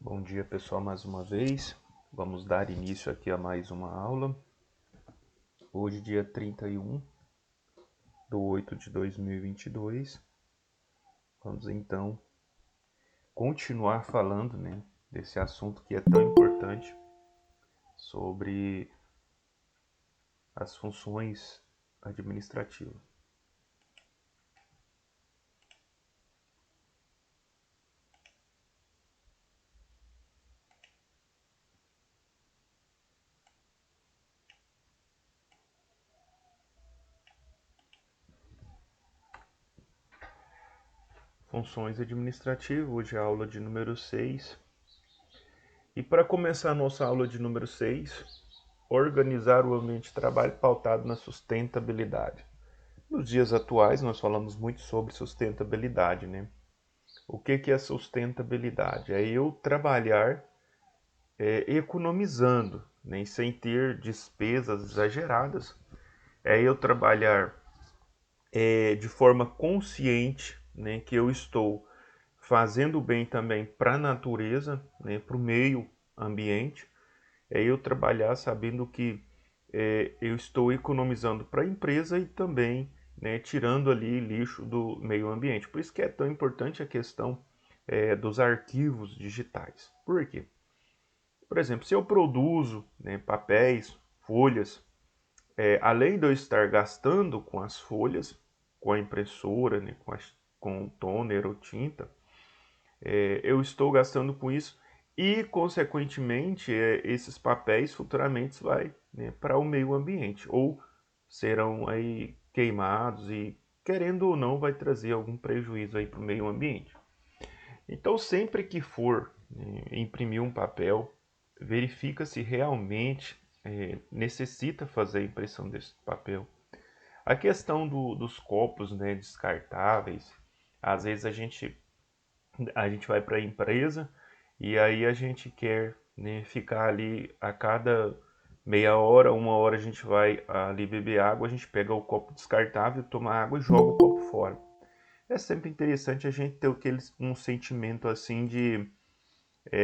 Bom dia, pessoal, mais uma vez. Vamos dar início aqui a mais uma aula. Hoje, dia 31/8/2022. Vamos então continuar falando, desse assunto que é tão importante sobre as funções administrativas. Funções administrativas, hoje é a aula de número 6. E para começar a nossa aula de número 6, organizar o ambiente de trabalho pautado na sustentabilidade. Nos dias atuais, nós falamos muito sobre sustentabilidade, né? O que é sustentabilidade? É eu trabalhar economizando, né? Sem ter despesas exageradas. É eu trabalhar de forma consciente, né? Que eu estou fazendo bem também para a natureza, né? Para o meio ambiente. É eu trabalhar sabendo que eu estou economizando para a empresa e também, né, tirando ali lixo do meio ambiente. Por isso que é tão importante a questão dos arquivos digitais. Por quê? Por exemplo, se eu produzo, né, papéis, folhas, além de eu estar gastando com as folhas, com a impressora, né, com toner ou tinta, eu estou gastando com isso e, consequentemente, esses papéis futuramente vai, né, para o meio ambiente ou serão aí queimados e, querendo ou não, vai trazer algum prejuízo aí para o meio ambiente. Então, sempre que for, né, imprimir um papel, verifica se realmente necessita fazer a impressão desse papel. A questão dos copos, né, descartáveis, às vezes a gente vai para a empresa e aí a gente quer, né, ficar ali a cada meia hora, uma hora a gente vai ali beber água, a gente pega o copo descartável, toma água e joga o copo fora. É sempre interessante a gente ter um sentimento assim de,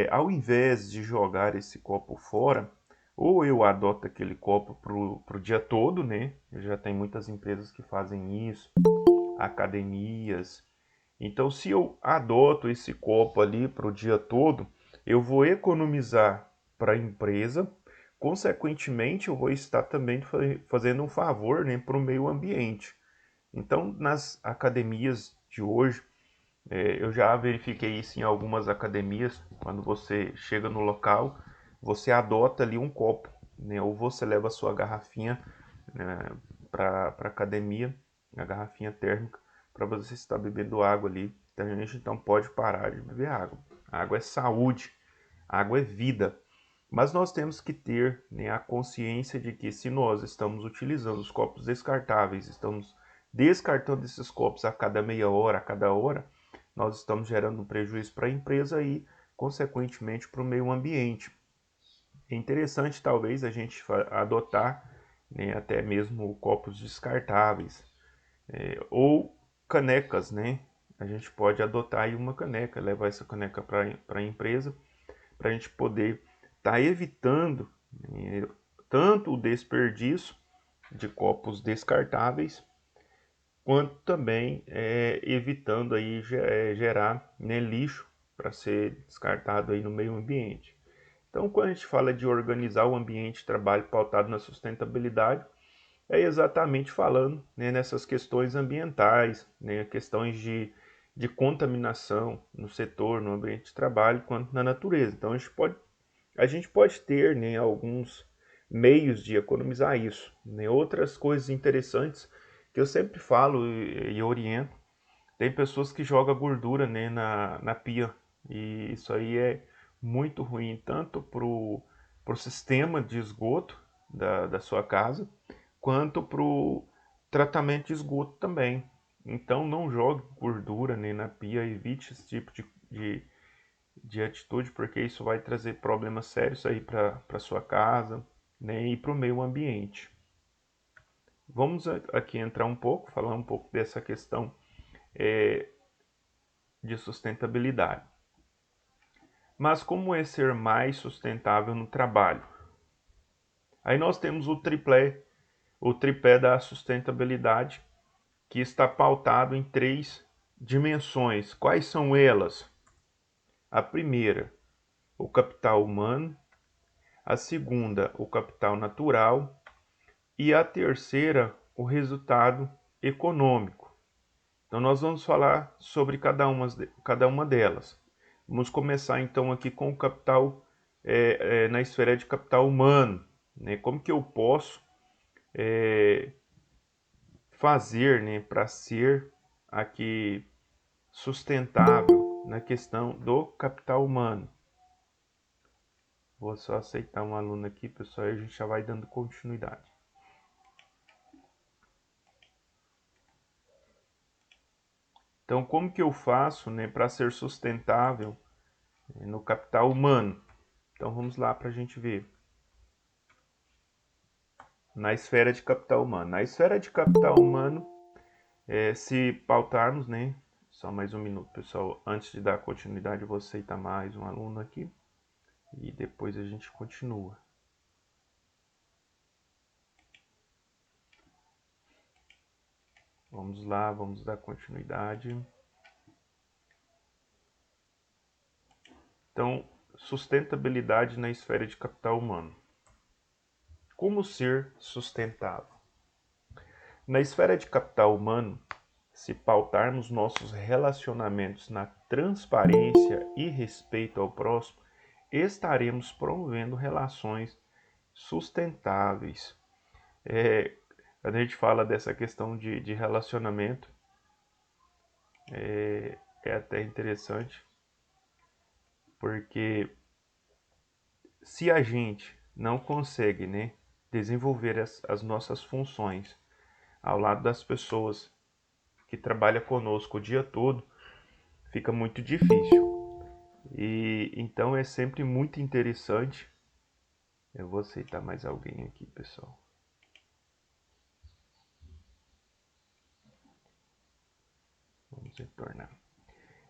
ao invés de jogar esse copo fora, ou eu adoto aquele copo pro dia todo, né? Já tem muitas empresas que fazem isso, academias. Então, se eu adoto esse copo ali para o dia todo, eu vou economizar para a empresa, consequentemente, eu vou estar também fazendo um favor, né, para o meio ambiente. Então, nas academias de hoje, eu já verifiquei isso em algumas academias, quando você chega no local, você adota ali um copo, né, ou você leva a sua garrafinha, né, para a academia, a garrafinha térmica, para você estar bebendo água ali. Então, a gente não pode parar de beber água. A água é saúde, a água é vida. Mas nós temos que ter, né, a consciência de que se nós estamos utilizando os copos descartáveis, estamos descartando esses copos a cada meia hora, a cada hora, nós estamos gerando um prejuízo para a empresa e, consequentemente, para o meio ambiente. É interessante, talvez, a gente adotar, né, até mesmo copos descartáveis, ou canecas, né? A gente pode adotar aí uma caneca, levar essa caneca para a empresa, para a gente poder estar evitando, né, tanto o desperdício de copos descartáveis, quanto também evitando aí gerar, né, lixo para ser descartado aí no meio ambiente. Então, quando a gente fala de organizar o ambiente de trabalho pautado na sustentabilidade, é exatamente falando, né, nessas questões ambientais, né, questões de contaminação no setor, no ambiente de trabalho, quanto na natureza. Então, a gente pode ter, né, alguns meios de economizar isso, né? Outras coisas interessantes que eu sempre falo e oriento, tem pessoas que jogam gordura, né, na pia, e isso aí é muito ruim, tanto pro sistema de esgoto da sua casa, quanto pro tratamento de esgoto também. Então não jogue gordura, né, na pia, evite esse tipo de atitude, porque isso vai trazer problemas sérios aí para sua casa, né, e para o meio ambiente. Vamos aqui entrar um pouco, falar um pouco dessa questão de sustentabilidade. Mas como é ser mais sustentável no trabalho? Aí nós temos o tripé da sustentabilidade, que está pautado em 3 dimensões. Quais são elas? A primeira, o capital humano, a segunda, o capital natural e a terceira, o resultado econômico. Então nós vamos falar sobre cada uma delas. Vamos começar então aqui com o capital, na esfera de capital humano, né? Como que eu posso fazer, né, para ser aqui sustentável na questão do capital humano? Vou só aceitar um aluno aqui, pessoal, e a gente já vai dando continuidade. Então, como que eu faço, né, para ser sustentável no capital humano? Então, vamos lá para a gente ver. Na esfera de capital humano. Na esfera de capital humano, se pautarmos, né? Só mais um minuto, pessoal. Antes de dar continuidade, eu vou aceitar mais um aluno aqui. E depois a gente continua. Vamos lá, vamos dar continuidade. Então, sustentabilidade na esfera de capital humano. Como ser sustentável? Na esfera de capital humano, se pautarmos nossos relacionamentos na transparência e respeito ao próximo, estaremos promovendo relações sustentáveis. Quando a gente fala dessa questão de relacionamento, é até interessante, porque se a gente não consegue, né, desenvolver as nossas funções ao lado das pessoas que trabalham conosco o dia todo, fica muito difícil. E então é sempre muito interessante. Eu vou aceitar mais alguém aqui, pessoal. Vamos retornar.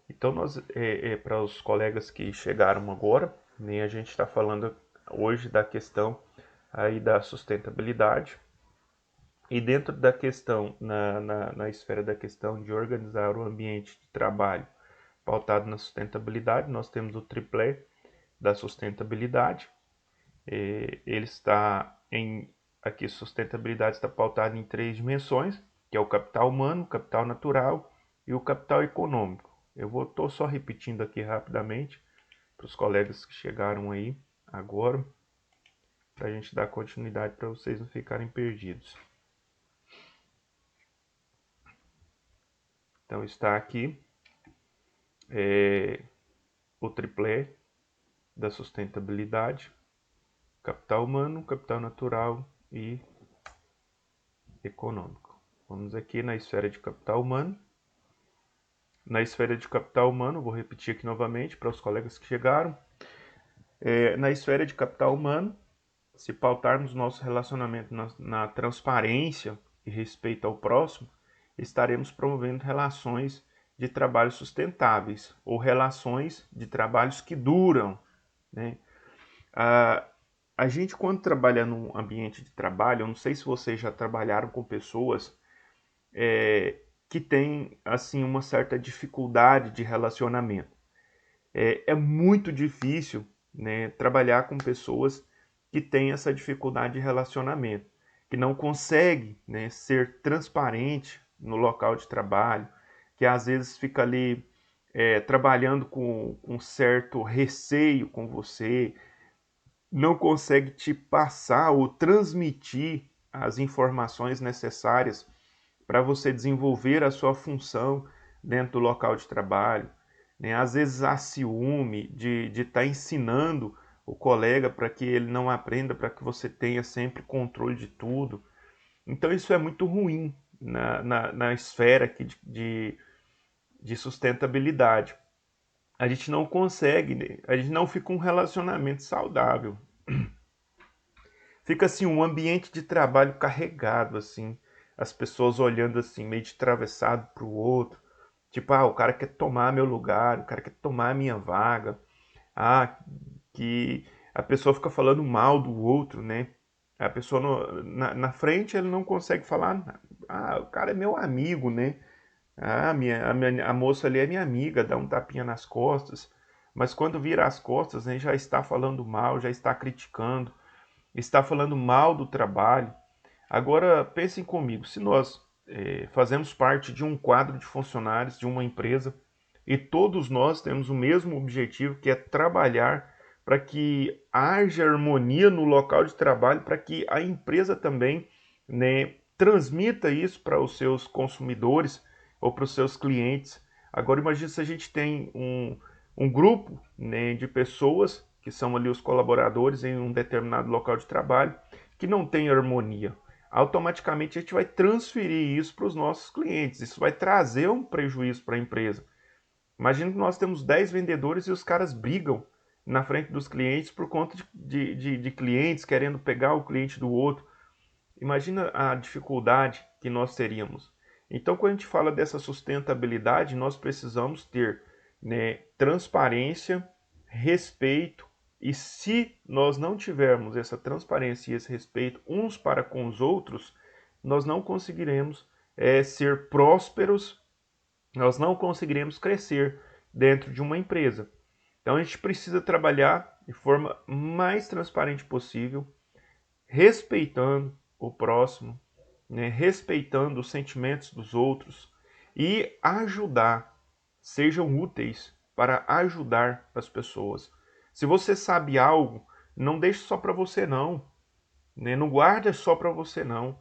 Então, para os colegas que chegaram agora, né, a gente está falando hoje da questão aí da sustentabilidade. E dentro da questão, na esfera da questão de organizar o ambiente de trabalho pautado na sustentabilidade, nós temos o triplé da sustentabilidade. Ele está aqui sustentabilidade está pautada em 3 dimensões, que é o capital humano, o capital natural e o capital econômico. Eu estou só repetindo aqui rapidamente para os colegas que chegaram aí agora, para a gente dar continuidade para vocês não ficarem perdidos. Então está aqui o triplé da sustentabilidade: capital humano, capital natural e econômico. Vamos aqui na esfera de capital humano. Na esfera de capital humano, vou repetir aqui novamente para os colegas que chegaram. Na esfera de capital humano, se pautarmos nosso relacionamento na transparência e respeito ao próximo, estaremos promovendo relações de trabalho sustentáveis ou relações de trabalhos que duram, né? A gente, quando trabalha num ambiente de trabalho, eu não sei se vocês já trabalharam com pessoas que têm assim, uma certa dificuldade de relacionamento. É muito difícil, né, trabalhar com pessoas que têm essa dificuldade de relacionamento, que não consegue, né, ser transparente no local de trabalho, que às vezes fica ali trabalhando com um certo receio com você, não consegue te passar ou transmitir as informações necessárias para você desenvolver a sua função dentro do local de trabalho, né? Às vezes há ciúme de estar ensinando o colega para que ele não aprenda, para que você tenha sempre controle de tudo. Então isso é muito ruim na esfera aqui de sustentabilidade. A gente não consegue, a gente não fica um relacionamento saudável. Fica assim um ambiente de trabalho carregado, assim, as pessoas olhando assim, meio de atravessado para o outro. Tipo, o cara quer tomar meu lugar, o cara quer tomar a minha vaga. Ah, que a pessoa fica falando mal do outro, né? A pessoa na frente ele não consegue falar, ah, o cara é meu amigo, né? Ah, a moça ali é minha amiga, dá um tapinha nas costas. Mas quando vira as costas, né, já está falando mal, já está criticando, está falando mal do trabalho. Agora, pensem comigo, se nós fazemos parte de um quadro de funcionários de uma empresa e todos nós temos o mesmo objetivo, que é trabalhar para que haja harmonia no local de trabalho, para que a empresa também, né, transmita isso para os seus consumidores ou para os seus clientes. Agora, imagine se a gente tem um grupo, né, de pessoas que são ali os colaboradores em um determinado local de trabalho que não tem harmonia. Automaticamente a gente vai transferir isso para os nossos clientes. Isso vai trazer um prejuízo para a empresa. Imagina que nós temos 10 vendedores e os caras brigam na frente dos clientes por conta de clientes querendo pegar o cliente do outro. Imagina a dificuldade que nós teríamos. Então, quando a gente fala dessa sustentabilidade, nós precisamos ter, né, transparência, respeito, e se nós não tivermos essa transparência e esse respeito uns para com os outros, nós não conseguiremos ser prósperos, nós não conseguiremos crescer dentro de uma empresa. Então, a gente precisa trabalhar de forma mais transparente possível, respeitando o próximo, né, respeitando os sentimentos dos outros e ajudar, sejam úteis para ajudar as pessoas. Se você sabe algo, não deixe só para você não, né? Não guarde só para você não.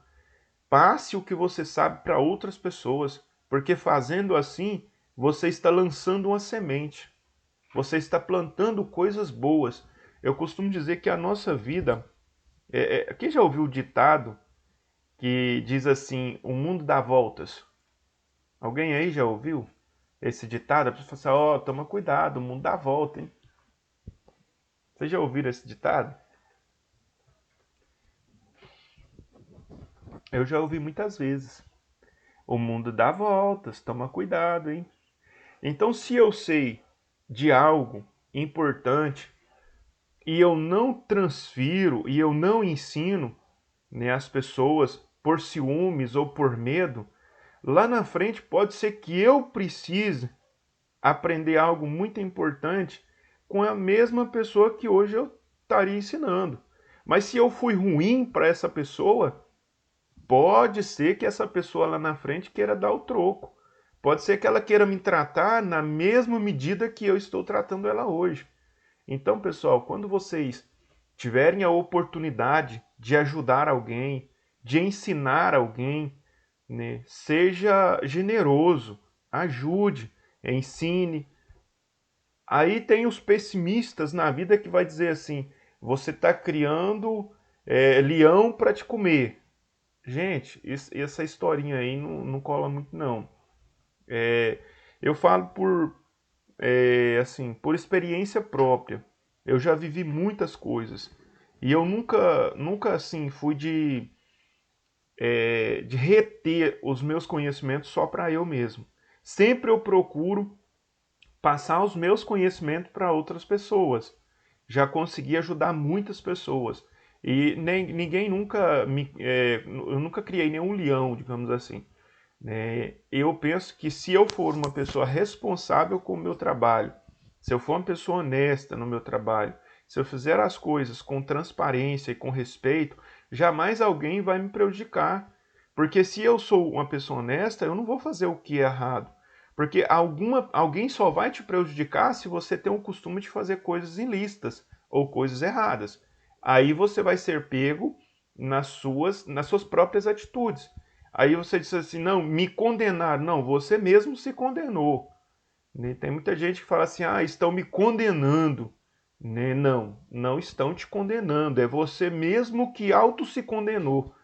Passe o que você sabe para outras pessoas, porque fazendo assim, você está lançando uma semente. Você está plantando coisas boas. Eu costumo dizer que a nossa vida quem já ouviu o ditado que diz assim, o mundo dá voltas? Alguém aí já ouviu esse ditado? A pessoa fala assim, ó, toma cuidado, o mundo dá volta, hein? Vocês já ouviram esse ditado? Eu já ouvi muitas vezes. O mundo dá voltas, toma cuidado, hein? Então, se eu sei de algo importante e eu não transfiro e eu não ensino, né, as pessoas por ciúmes ou por medo, lá na frente pode ser que eu precise aprender algo muito importante com a mesma pessoa que hoje eu estaria ensinando. Mas se eu fui ruim para essa pessoa, pode ser que essa pessoa lá na frente queira dar o troco. Pode ser que ela queira me tratar na mesma medida que eu estou tratando ela hoje. Então, pessoal, quando vocês tiverem a oportunidade de ajudar alguém, de ensinar alguém, né, seja generoso, ajude, ensine. Aí tem os pessimistas na vida que vai dizer assim: você está criando leão para te comer. Gente, essa historinha aí não cola muito não. É, eu falo por experiência própria. Eu já vivi muitas coisas e eu nunca assim fui de reter os meus conhecimentos só para eu mesmo. Sempre eu procuro passar os meus conhecimentos para outras pessoas. Já consegui ajudar muitas pessoas. E ninguém nunca eu nunca criei nenhum leão, digamos assim. Né? Eu penso que se eu for uma pessoa responsável com o meu trabalho, se eu for uma pessoa honesta no meu trabalho, se eu fizer as coisas com transparência e com respeito, jamais alguém vai me prejudicar. Porque se eu sou uma pessoa honesta, eu não vou fazer o que é errado. Porque alguém só vai te prejudicar se você tem o costume de fazer coisas ilícitas ou coisas erradas. Aí você vai ser pego nas suas próprias atitudes. Aí você diz assim, não, me condenar. Não, você mesmo se condenou. Né? Tem muita gente que fala assim, ah, estão me condenando. Né? Não, não estão te condenando. É você mesmo que auto se condenou.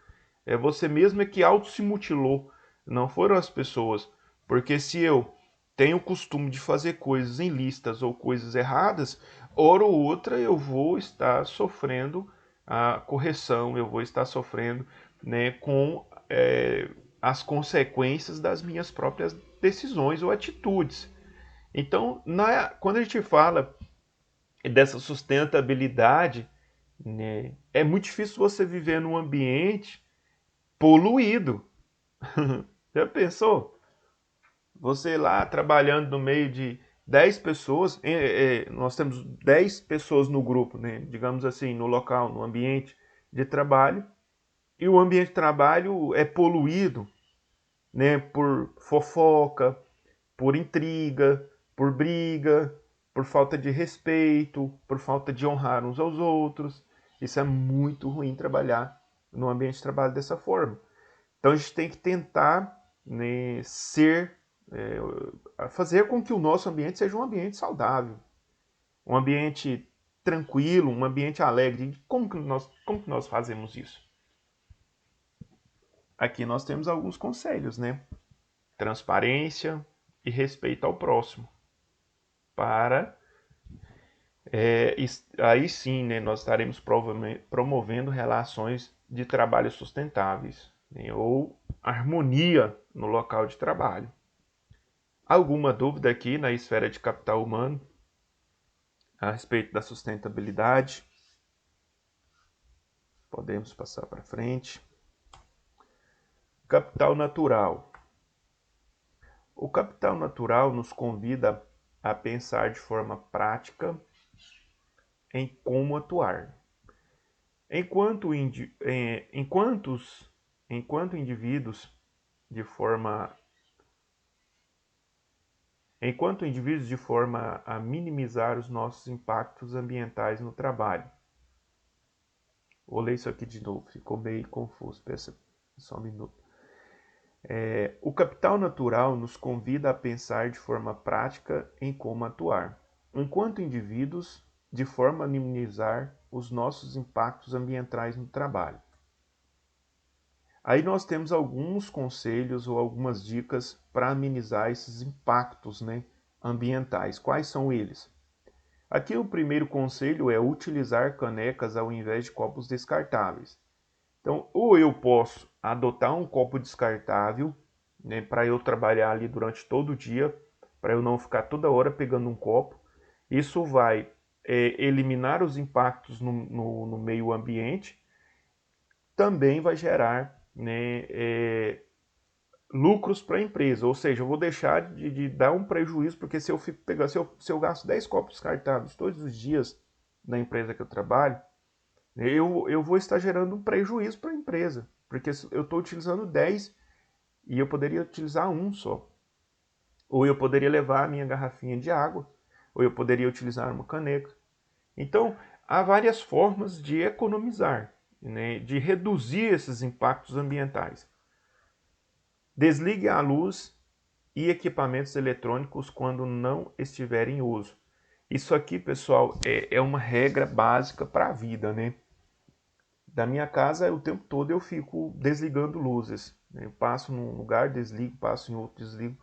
É você mesmo que auto se mutilou. Não foram as pessoas. Porque se eu tenho o costume de fazer coisas ilícitas ou coisas erradas, hora ou outra eu vou estar sofrendo a correção, eu vou estar sofrendo, né, com as consequências das minhas próprias decisões ou atitudes. Então, quando a gente fala e dessa sustentabilidade, né? É muito difícil você viver num ambiente poluído. Já pensou? Você lá trabalhando no meio de 10 pessoas, nós temos 10 pessoas no grupo, né? Digamos assim, no local, no ambiente de trabalho, e o ambiente de trabalho é poluído, né? Por fofoca, por intriga, por briga, por falta de respeito, por falta de honrar uns aos outros. Isso é muito ruim trabalhar no ambiente de trabalho dessa forma. Então a gente tem que tentar, né, fazer com que o nosso ambiente seja um ambiente saudável, um ambiente tranquilo, um ambiente alegre. Como que nós fazemos isso? Aqui nós temos alguns conselhos, né? Transparência e respeito ao próximo. Para aí sim, né, nós estaremos promovendo relações de trabalho sustentáveis, né, ou harmonia no local de trabalho. Alguma dúvida aqui na esfera de capital humano a respeito da sustentabilidade? Podemos passar para frente. Capital natural. O capital natural nos convida a pensar de forma prática em como atuar. Enquanto indivíduos de forma a minimizar os nossos impactos ambientais no trabalho. Vou ler isso aqui de novo, ficou meio confuso, peça só um minuto. O capital natural nos convida a pensar de forma prática em como atuar, enquanto indivíduos, de forma a minimizar os nossos impactos ambientais no trabalho. Aí nós temos alguns conselhos ou algumas dicas para amenizar esses impactos, né, ambientais. Quais são eles? Aqui o primeiro conselho é utilizar canecas ao invés de copos descartáveis. Então, ou eu posso adotar um copo descartável, né, para eu trabalhar ali durante todo o dia, para eu não ficar toda hora pegando um copo. Isso vai eliminar os impactos no meio ambiente, também vai gerar, né, lucros para a empresa, ou seja, eu vou deixar de dar um prejuízo, porque se eu fico pegando, se eu gasto 10 copos descartáveis todos os dias na empresa que eu trabalho, eu vou estar gerando um prejuízo para a empresa, porque eu estou utilizando 10 e eu poderia utilizar um só. Ou eu poderia levar a minha garrafinha de água, ou eu poderia utilizar uma caneca. Então, há várias formas de economizar, né, de reduzir esses impactos ambientais. Desligue a luz e equipamentos eletrônicos quando não estiver em uso. Isso aqui, pessoal, é uma regra básica para a vida, né? Da minha casa, o tempo todo eu fico desligando luzes. Eu passo num lugar, desligo, passo em outro, desligo.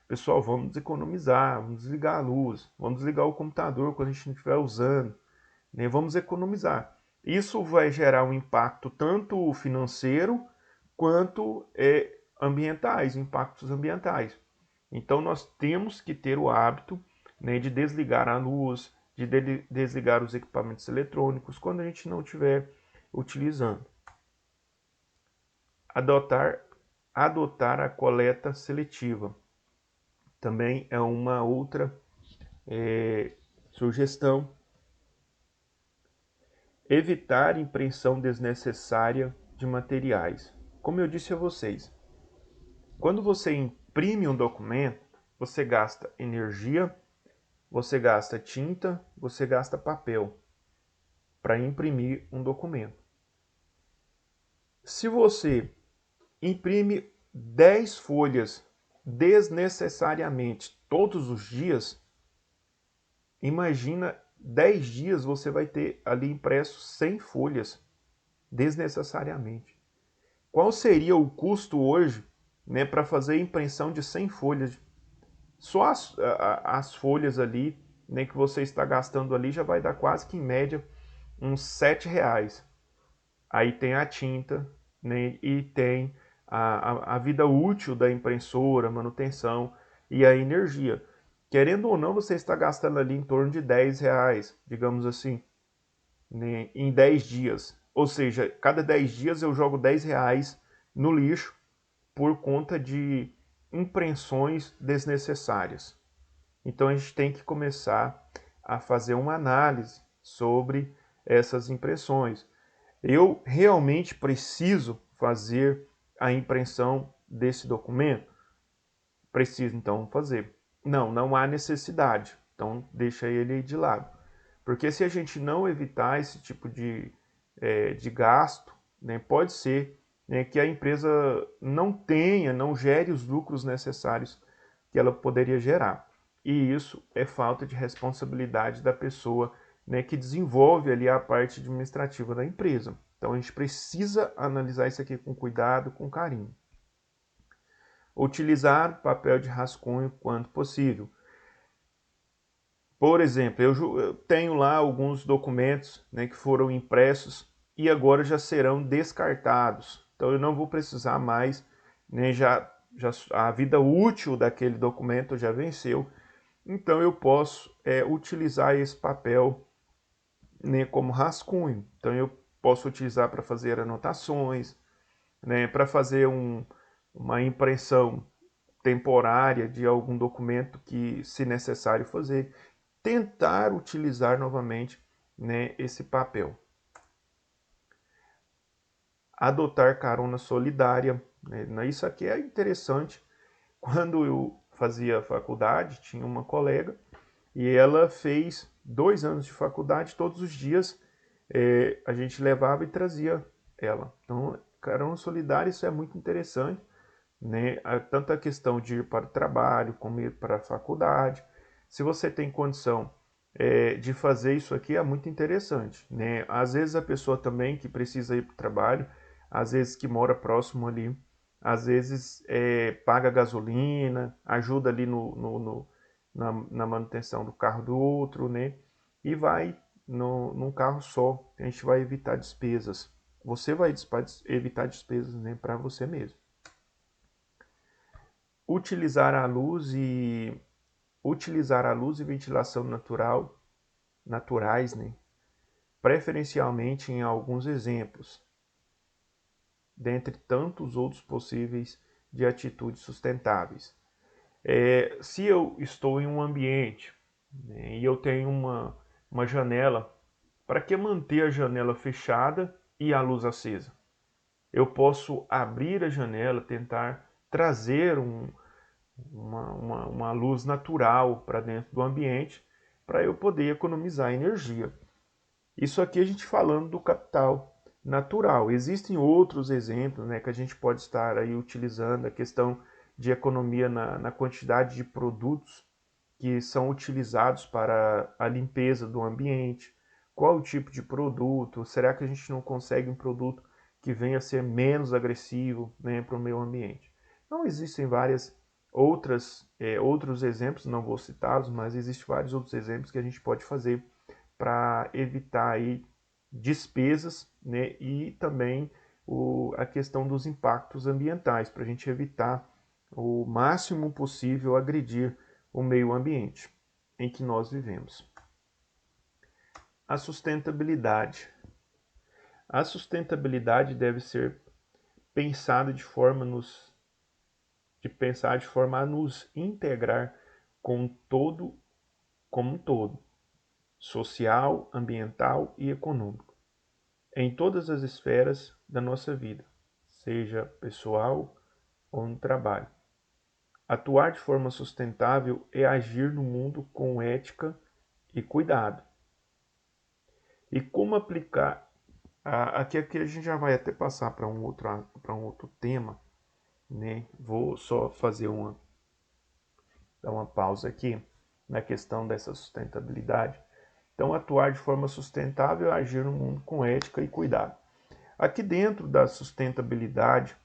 Pessoal, vamos economizar, vamos desligar a luz, vamos desligar o computador quando a gente não estiver usando, né? Vamos economizar. Isso vai gerar um impacto tanto financeiro quanto ambientais, impactos ambientais. Então nós temos que ter o hábito, né, de desligar a luz, de desligar os equipamentos eletrônicos quando a gente não estiver utilizando. Adotar a coleta seletiva também é uma outra sugestão. Evitar impressão desnecessária de materiais. Como eu disse a vocês, quando você imprime um documento, você gasta energia, você gasta tinta, você gasta papel para imprimir um documento. Se você imprime 10 folhas desnecessariamente todos os dias, imagina 10 dias você vai ter ali impresso 100 folhas desnecessariamente. Qual seria o custo hoje, né, para fazer a impressão de 100 folhas? Só as folhas ali, né, que você está gastando ali já vai dar quase que em média uns R$ 7. Aí tem a tinta, né, e tem a vida útil da impressora, manutenção e a energia. querendo ou não, você está gastando ali em torno de R$ 10, digamos assim, né, em 10 dias. Ou seja, cada 10 dias eu jogo R$ 10 no lixo por conta de impressões desnecessárias. Então a gente tem que começar a fazer uma análise sobre essas impressões. Eu realmente preciso fazer a impressão desse documento? Preciso então fazer. Não, não há necessidade. Então deixa ele de lado. Porque se a gente não evitar esse tipo de gasto, né, pode ser, né, que a empresa não tenha, não gere os lucros necessários que ela poderia gerar. E isso é falta de responsabilidade da pessoa, né, que desenvolve ali a parte administrativa da empresa. Então a gente precisa analisar isso aqui com cuidado, com carinho. Utilizar papel de rascunho quando possível. Por exemplo, eu tenho lá alguns documentos, né, que foram impressos e agora já serão descartados. Então eu não vou precisar mais, né, já a vida útil daquele documento já venceu. Então eu posso utilizar esse papel, né, como rascunho. Então eu posso utilizar para fazer anotações, né, para fazer uma impressão temporária de algum documento que, se necessário fazer, tentar utilizar novamente, né, esse papel. Adotar carona solidária, né, isso aqui é interessante. Quando eu fazia faculdade, tinha uma colega e ela fez 2 anos de faculdade, todos os dias a gente levava e trazia ela. Então, carona solidária, isso é muito interessante, né? Tanto a questão de ir para o trabalho, como ir para a faculdade. Se você tem condição de fazer isso aqui, é muito interessante, né? Às vezes a pessoa também que precisa ir para o trabalho, às vezes que mora próximo ali, às vezes paga gasolina, ajuda ali na manutenção do carro do outro, né? E vai num carro só. A gente vai evitar despesas. Você vai evitar despesas, né, para você mesmo. Utilizar a luz e ventilação naturais, né? Preferencialmente em alguns exemplos, dentre tantos outros possíveis de atitudes sustentáveis. Se eu estou em um ambiente, né, e eu tenho uma janela, para que manter a janela fechada e a luz acesa? Eu posso abrir a janela, tentar trazer uma luz natural para dentro do ambiente, para eu poder economizar energia. Isso aqui a gente falando do capital natural. Existem outros exemplos, né, que a gente pode estar aí utilizando, a questão de economia na quantidade de produtos que são utilizados para a limpeza do ambiente. Qual o tipo de produto? Será que a gente não consegue um produto que venha a ser menos agressivo, né, para o meio ambiente? Então existem outros exemplos, não vou citá-los, mas existem vários outros exemplos que a gente pode fazer para evitar aí despesas, né, e também a questão dos impactos ambientais, para a gente evitar o máximo possível agredir o meio ambiente em que nós vivemos. A sustentabilidade. A sustentabilidade deve ser pensada pensar de forma a nos integrar com todo, como um todo, social, ambiental e econômico, em todas as esferas da nossa vida, seja pessoal ou no trabalho. Atuar de forma sustentável é agir no mundo com ética e cuidado. E como aplicar? Aqui a gente já vai até passar para um outro tema, né? Vou só dar uma pausa aqui na questão dessa sustentabilidade. Então, atuar de forma sustentável é agir no mundo com ética e cuidado. Aqui dentro da sustentabilidade,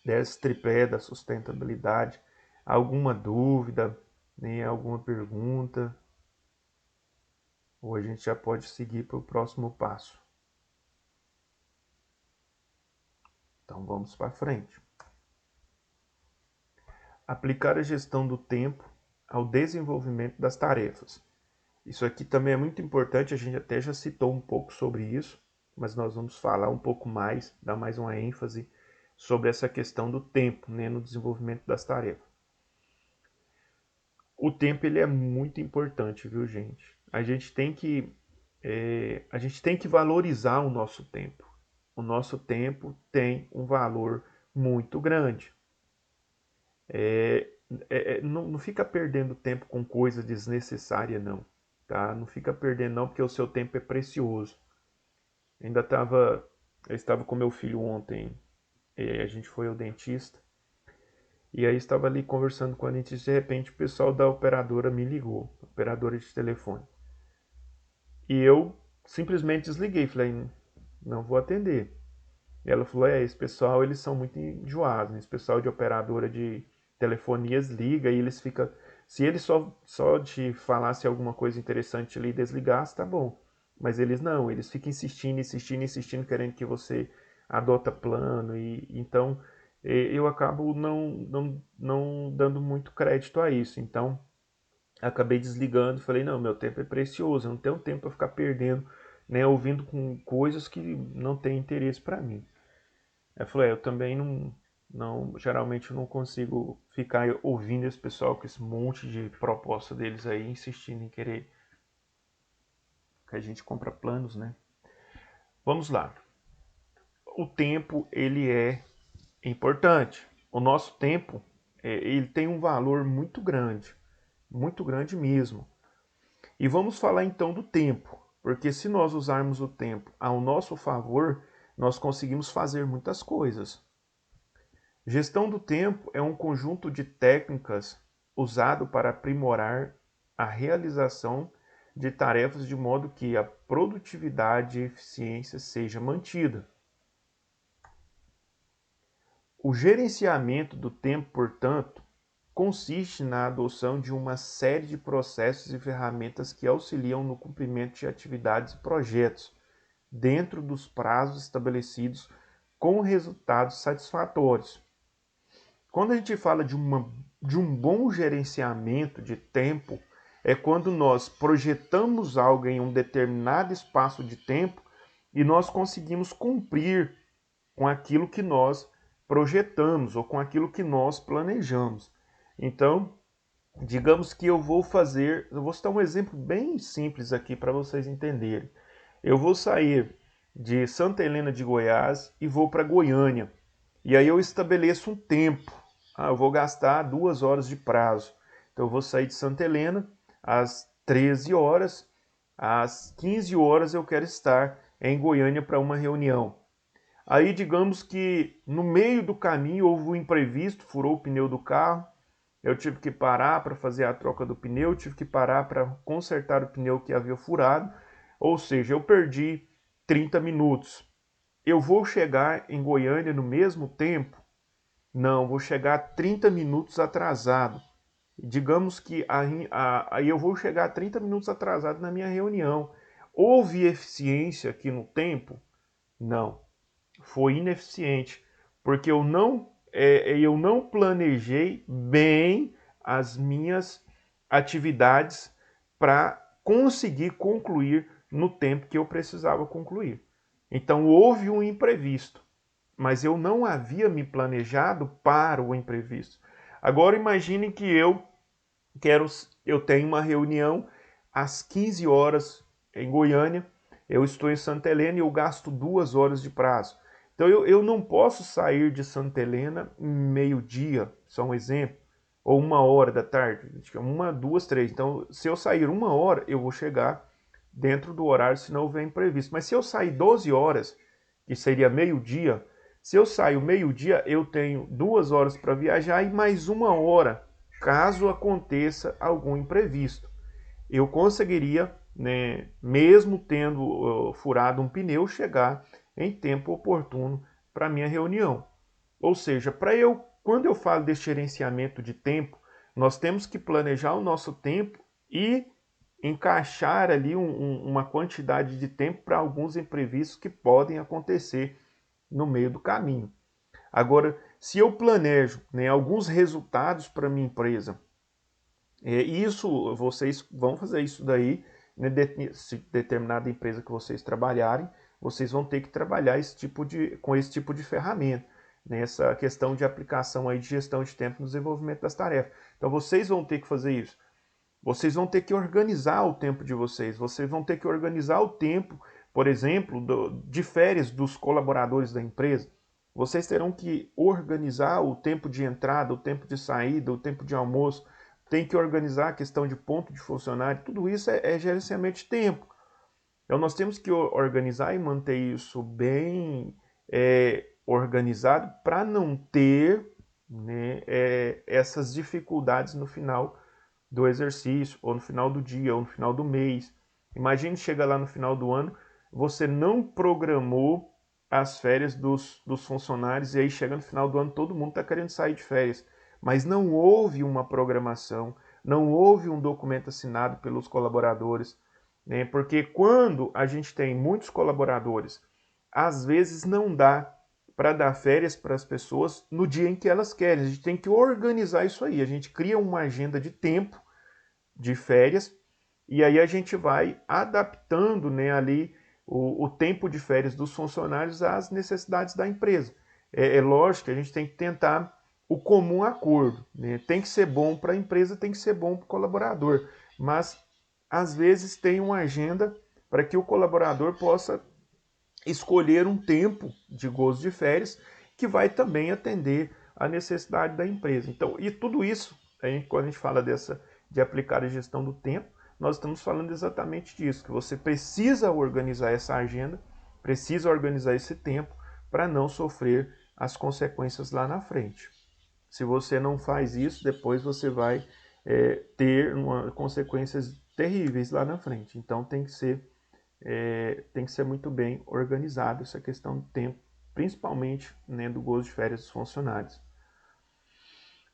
desse tripé da sustentabilidade, alguma dúvida, né, alguma pergunta? Ou a gente já pode seguir para o próximo passo? Então vamos para frente. Aplicar a gestão do tempo ao desenvolvimento das tarefas. Isso aqui também é muito importante, a gente até já citou um pouco sobre isso, mas nós vamos falar um pouco mais, dar mais uma ênfase sobre essa questão do tempo, né, no desenvolvimento das tarefas. O tempo ele é muito importante, viu, gente? A gente tem que valorizar o nosso tempo. O nosso tempo tem um valor muito grande. Não fica perdendo tempo com coisa desnecessária, não. Tá? Não fica perdendo, não, porque o seu tempo é precioso. Eu estava com meu filho ontem, a gente foi ao dentista, e aí estava ali conversando com a dentista, de repente o pessoal da operadora me ligou, operadora de telefone. E eu simplesmente desliguei, falei, não vou atender. E ela falou, esse pessoal, eles são muito enjoados, né? Esse pessoal de operadora de telefonias liga e eles ficam... Se eles só te falasse alguma coisa interessante ali e desligasse, tá bom. Mas eles não, eles ficam insistindo, insistindo, insistindo, querendo que você adota plano. E então eu acabo não dando muito crédito a isso. Então acabei desligando e falei, não, meu tempo é precioso, eu não tenho tempo para ficar perdendo, né, ouvindo com coisas que não têm interesse para mim. Eu falei, eu também geralmente eu não consigo ficar ouvindo esse pessoal com esse monte de proposta deles aí, insistindo em querer que a gente compra planos, né? Vamos lá. O tempo, ele é importante. O nosso tempo, ele tem um valor muito grande mesmo. E vamos falar então do tempo, porque se nós usarmos o tempo ao nosso favor, nós conseguimos fazer muitas coisas. Gestão do tempo é um conjunto de técnicas usado para aprimorar a realização de tarefas de modo que a produtividade e eficiência seja mantida. O gerenciamento do tempo, portanto, consiste na adoção de uma série de processos e ferramentas que auxiliam no cumprimento de atividades e projetos dentro dos prazos estabelecidos com resultados satisfatórios. Quando a gente fala de um bom gerenciamento de tempo, é quando nós projetamos algo em um determinado espaço de tempo e nós conseguimos cumprir com aquilo que nós projetamos ou com aquilo que nós planejamos. Então, digamos que eu vou citar um exemplo bem simples aqui para vocês entenderem. Eu vou sair de Santa Helena de Goiás e vou para Goiânia. E aí eu estabeleço um tempo. Eu vou gastar 2 horas de prazo. Então eu vou sair de Santa Helena às 13 horas, às 15 horas eu quero estar em Goiânia para uma reunião. Aí digamos que no meio do caminho houve um imprevisto, furou o pneu do carro, eu tive que parar para fazer a troca do pneu, tive que parar para consertar o pneu que havia furado, ou seja, eu perdi 30 minutos. Eu vou chegar em Goiânia no mesmo tempo? Não, vou chegar 30 minutos atrasado. Digamos que aí eu vou chegar 30 minutos atrasado na minha reunião. Houve eficiência aqui no tempo? Não, foi ineficiente, porque eu não planejei bem as minhas atividades para conseguir concluir no tempo que eu precisava concluir. Então houve um imprevisto, mas eu não havia me planejado para o imprevisto. Agora imagine que eu tenho uma reunião às 15 horas em Goiânia, eu estou em Santa Helena e eu gasto 2 horas de prazo. Então eu não posso sair de Santa Helena meio-dia, só um exemplo, ou 1 hora da tarde, 1, 2, 3. Então se eu sair 1 hora, eu vou chegar dentro do horário se não houver imprevisto. Mas se eu sair 12 horas, que seria meio-dia, se eu saio meio-dia, eu tenho 2 horas para viajar e mais 1 hora, caso aconteça algum imprevisto. Eu conseguiria, né, mesmo tendo furado um pneu, chegar em tempo oportuno para minha reunião. Ou seja, quando eu falo desse gerenciamento de tempo, nós temos que planejar o nosso tempo e encaixar ali uma quantidade de tempo para alguns imprevistos que podem acontecer no meio do caminho. Agora, se eu planejo, né, alguns resultados para minha empresa E isso, vocês vão fazer isso daí, né, se determinada empresa que vocês trabalharem, vocês vão ter que trabalhar com esse tipo de ferramenta, nessa questão de aplicação aí de gestão de tempo no desenvolvimento das tarefas. Então vocês vão ter que fazer isso. Vocês vão ter que organizar o tempo de vocês vão ter que organizar o tempo, por exemplo, de férias dos colaboradores da empresa. Vocês terão que organizar o tempo de entrada, o tempo de saída, o tempo de almoço, tem que organizar a questão de ponto de funcionário, tudo isso é gerenciamento de tempo. Então nós temos que organizar e manter isso bem organizado para não ter, né, essas dificuldades no final do exercício, ou no final do dia, ou no final do mês. Imagine chegar lá no final do ano, você não programou as férias dos funcionários, e aí chega no final do ano, todo mundo está querendo sair de férias. Mas não houve uma programação, não houve um documento assinado pelos colaboradores, né? Porque quando a gente tem muitos colaboradores, às vezes não dá para dar férias para as pessoas no dia em que elas querem. A gente tem que organizar isso aí. A gente cria uma agenda de tempo de férias e aí a gente vai adaptando, né, ali o tempo de férias dos funcionários às necessidades da empresa. É lógico que a gente tem que tentar o comum acordo, né? Tem que ser bom para a empresa, tem que ser bom para o colaborador, mas às vezes tem uma agenda para que o colaborador possa escolher um tempo de gozo de férias que vai também atender a necessidade da empresa. Então, e tudo isso, quando a gente fala de aplicar a gestão do tempo, nós estamos falando exatamente disso, que você precisa organizar essa agenda, precisa organizar esse tempo para não sofrer as consequências lá na frente. Se você não faz isso, depois você vai ter consequências terríveis lá na frente. Então tem que ser muito bem organizado essa questão do tempo, principalmente, né, do gozo de férias dos funcionários.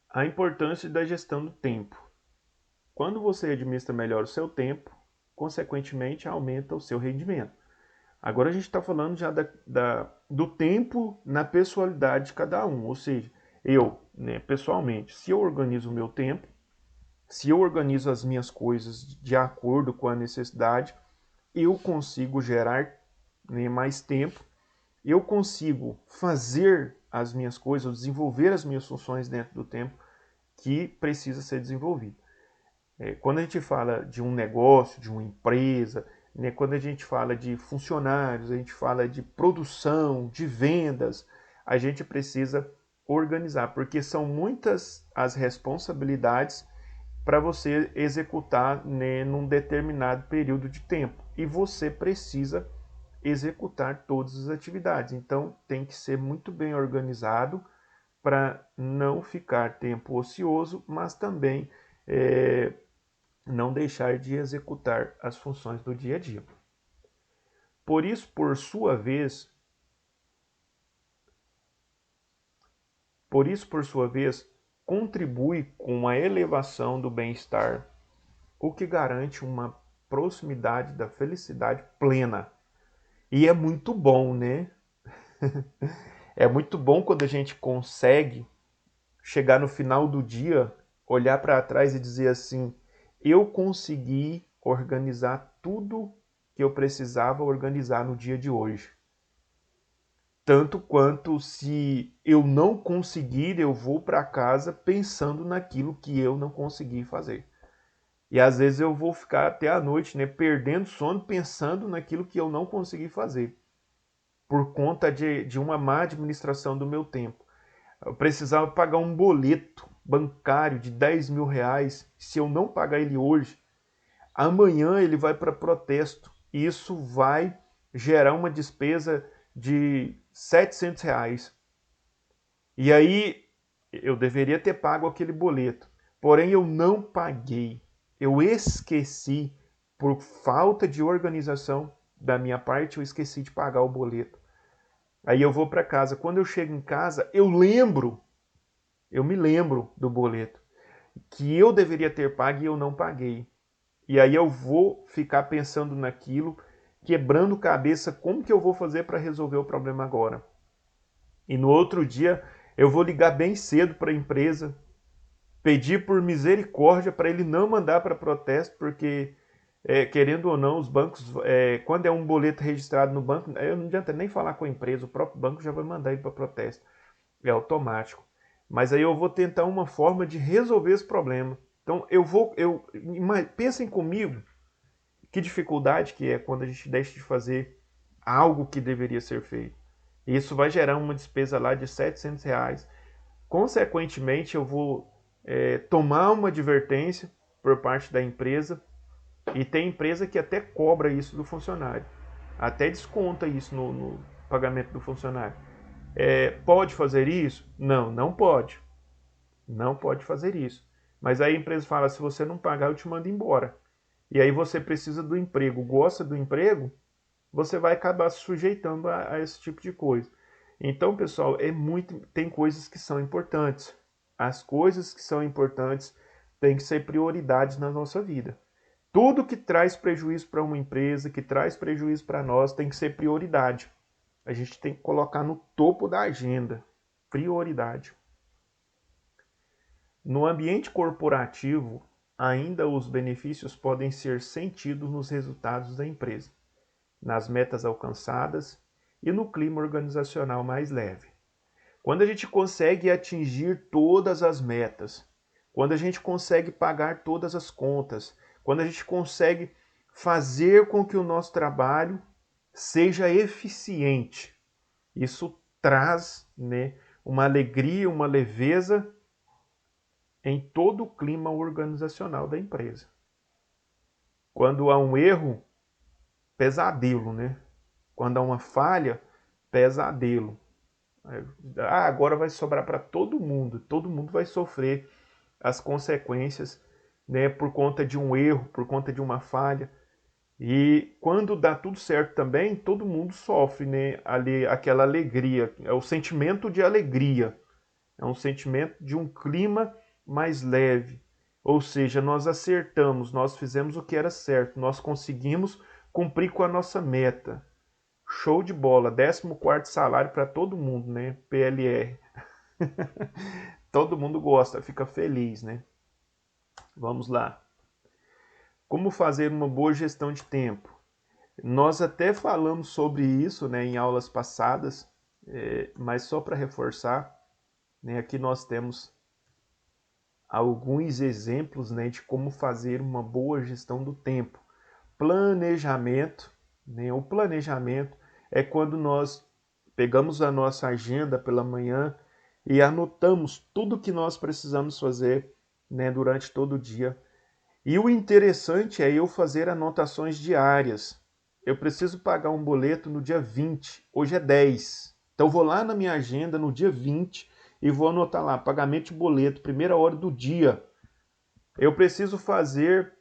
A importância da gestão do tempo. Quando você administra melhor o seu tempo, consequentemente aumenta o seu rendimento. Agora a gente está falando já do tempo na pessoalidade de cada um, ou seja, eu, né, pessoalmente, se eu organizo o meu tempo, se eu organizo as minhas coisas de acordo com a necessidade, eu consigo gerar, né, mais tempo, eu consigo fazer as minhas coisas, desenvolver as minhas funções dentro do tempo que precisa ser desenvolvido. Quando a gente fala de um negócio, de uma empresa, né, quando a gente fala de funcionários, a gente fala de produção, de vendas, a gente precisa organizar, porque são muitas as responsabilidades para você executar, né, num determinado período de tempo. E você precisa executar todas as atividades. Então tem que ser muito bem organizado para não ficar tempo ocioso, mas também não deixar de executar as funções do dia a dia. Por isso, por sua vez, contribui com a elevação do bem-estar, o que garante uma proximidade da felicidade plena. E é muito bom, né? É muito bom quando a gente consegue chegar no final do dia, olhar para trás e dizer assim: eu consegui organizar tudo que eu precisava organizar no dia de hoje. Tanto quanto se eu não conseguir, eu vou para casa pensando naquilo que eu não consegui fazer. E às vezes eu vou ficar até a noite, né, perdendo sono, pensando naquilo que eu não consegui fazer, por conta de uma má administração do meu tempo. Eu precisava pagar um boleto bancário de 10 mil reais. Se eu não pagar ele hoje, amanhã ele vai para protesto. E isso vai gerar uma despesa de 700 reais. E aí eu deveria ter pago aquele boleto. Porém, eu não paguei. Eu esqueci, por falta de organização da minha parte, eu esqueci de pagar o boleto. Aí eu vou para casa. Quando eu chego em casa, eu me lembro do boleto que eu deveria ter pago e eu não paguei. E aí eu vou ficar pensando naquilo, quebrando cabeça, como que eu vou fazer para resolver o problema agora? E no outro dia eu vou ligar bem cedo para a empresa pedir por misericórdia para ele não mandar para protesto, porque, querendo ou não, os bancos, quando é um boleto registrado no banco, não adianta nem falar com a empresa, o próprio banco já vai mandar ele para protesto. É automático. Mas aí eu vou tentar uma forma de resolver esse problema. Então pensem comigo que dificuldade que é quando a gente deixa de fazer algo que deveria ser feito. Isso vai gerar uma despesa lá de R$ 700. Consequentemente, eu vou tomar uma advertência por parte da empresa, e tem empresa que até cobra isso do funcionário, até desconta isso no pagamento do funcionário. Pode fazer isso? Não, não pode. Não pode fazer isso. Mas aí a empresa fala, se você não pagar, eu te mando embora. E aí você precisa do emprego, gosta do emprego, você vai acabar se sujeitando a esse tipo de coisa. Então, pessoal, tem coisas que são importantes. As coisas que são importantes têm que ser prioridades na nossa vida. Tudo que traz prejuízo para uma empresa, que traz prejuízo para nós, tem que ser prioridade. A gente tem que colocar no topo da agenda. Prioridade. No ambiente corporativo, ainda os benefícios podem ser sentidos nos resultados da empresa, nas metas alcançadas e no clima organizacional mais leve. Quando a gente consegue atingir todas as metas, quando a gente consegue pagar todas as contas, quando a gente consegue fazer com que o nosso trabalho seja eficiente, isso traz, né, uma alegria, uma leveza em todo o clima organizacional da empresa. Quando há um erro, pesadelo, né? Quando há uma falha, pesadelo. Agora vai sobrar para todo mundo vai sofrer as consequências, né, por conta de um erro, por conta de uma falha. E quando dá tudo certo também, todo mundo sofre, né, ali, aquela alegria, é o sentimento de alegria, é um sentimento de um clima mais leve. Ou seja, nós acertamos, nós fizemos o que era certo, nós conseguimos cumprir com a nossa meta. Show de bola, 14º salário para todo mundo, né? PLR. Todo mundo gosta, fica feliz, né? Vamos lá. Como fazer uma boa gestão de tempo? Nós até falamos sobre isso, né, em aulas passadas, mas só para reforçar, né, aqui nós temos alguns exemplos, né, de como fazer uma boa gestão do tempo. Planejamento, né? O planejamento é quando nós pegamos a nossa agenda pela manhã e anotamos tudo que nós precisamos fazer, né, durante todo o dia. E o interessante é eu fazer anotações diárias. Eu preciso pagar um boleto no dia 20, hoje é 10. Então vou lá na minha agenda no dia 20 e vou anotar lá, pagamento de boleto, primeira hora do dia. Eu preciso fazer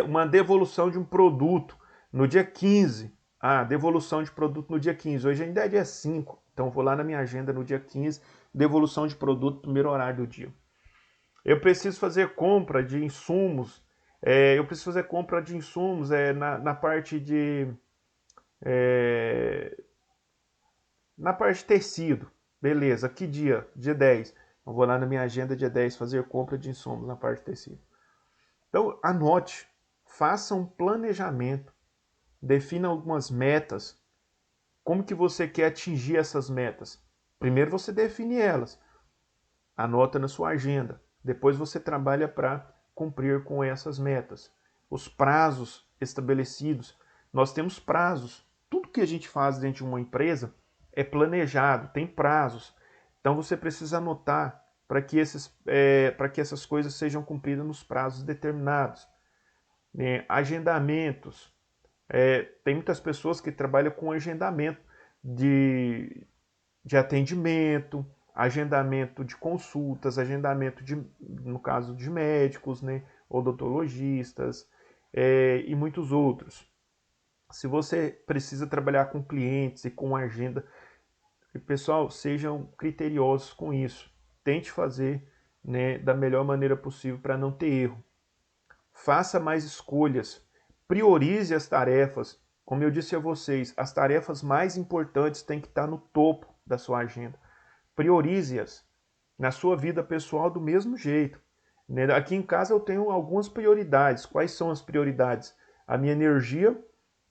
uma devolução de um produto no dia 15. Devolução de produto no dia 15. Hoje ainda é dia 5. Então vou lá na minha agenda no dia 15, devolução de produto, primeiro horário do dia. Eu preciso fazer compra de insumos. Na parte de na parte de tecido. Beleza, que dia? Dia 10. Eu vou lá na minha agenda dia 10 fazer compra de insumos na parte de tecido. Então anote, faça um planejamento, defina algumas metas. Como que você quer atingir essas metas? Primeiro você define elas, anota na sua agenda. Depois você trabalha para cumprir com essas metas. Os prazos estabelecidos. Nós temos prazos. Tudo que a gente faz dentro de uma empresa é planejado, tem prazos. Então você precisa anotar para que essas coisas sejam cumpridas nos prazos determinados. Agendamentos. Tem muitas pessoas que trabalham com agendamento de atendimento, agendamento de consultas, no caso de médicos, né, odontologistas, e muitos outros. Se você precisa trabalhar com clientes e com agenda, pessoal, sejam criteriosos com isso. Tente fazer, né, da melhor maneira possível para não ter erro. Faça mais escolhas. Priorize as tarefas. Como eu disse a vocês, as tarefas mais importantes têm que estar no topo da sua agenda. Priorize-as. na sua vida pessoal do mesmo jeito. Né? Aqui em casa eu tenho algumas prioridades. Quais são as prioridades? A minha energia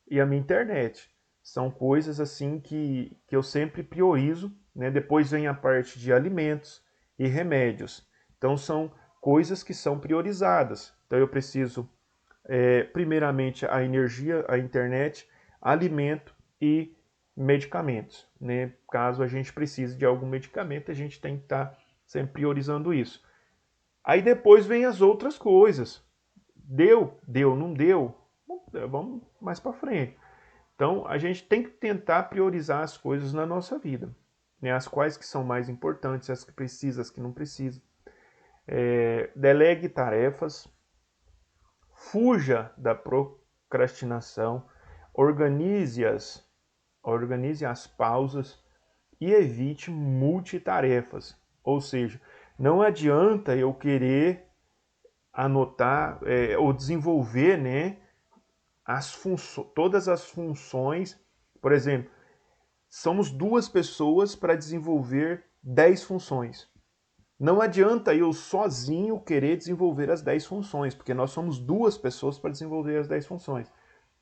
e a minha internet. São coisas assim que eu sempre priorizo. Né? Depois vem a parte de alimentos e remédios. Então são coisas que são priorizadas. Então eu preciso, primeiramente, a energia, a internet, alimento e medicamentos. Né? Caso a gente precise de algum medicamento, a gente tem que estar sempre priorizando isso. Aí depois vem as outras coisas. Deu, deu, não deu, vamos mais para frente. Então a gente tem que tentar priorizar as coisas na nossa vida, né? As quais que são mais importantes, as que precisam, as que não precisam. Delegue tarefas, fuja da procrastinação, organize as pausas e evite multitarefas. Ou seja, não adianta eu querer anotar ou desenvolver, né, todas as funções. Por exemplo, somos 2 pessoas para desenvolver 10 funções. Não adianta eu sozinho querer desenvolver as 10 funções, porque nós somos 2 pessoas para desenvolver as 10 funções.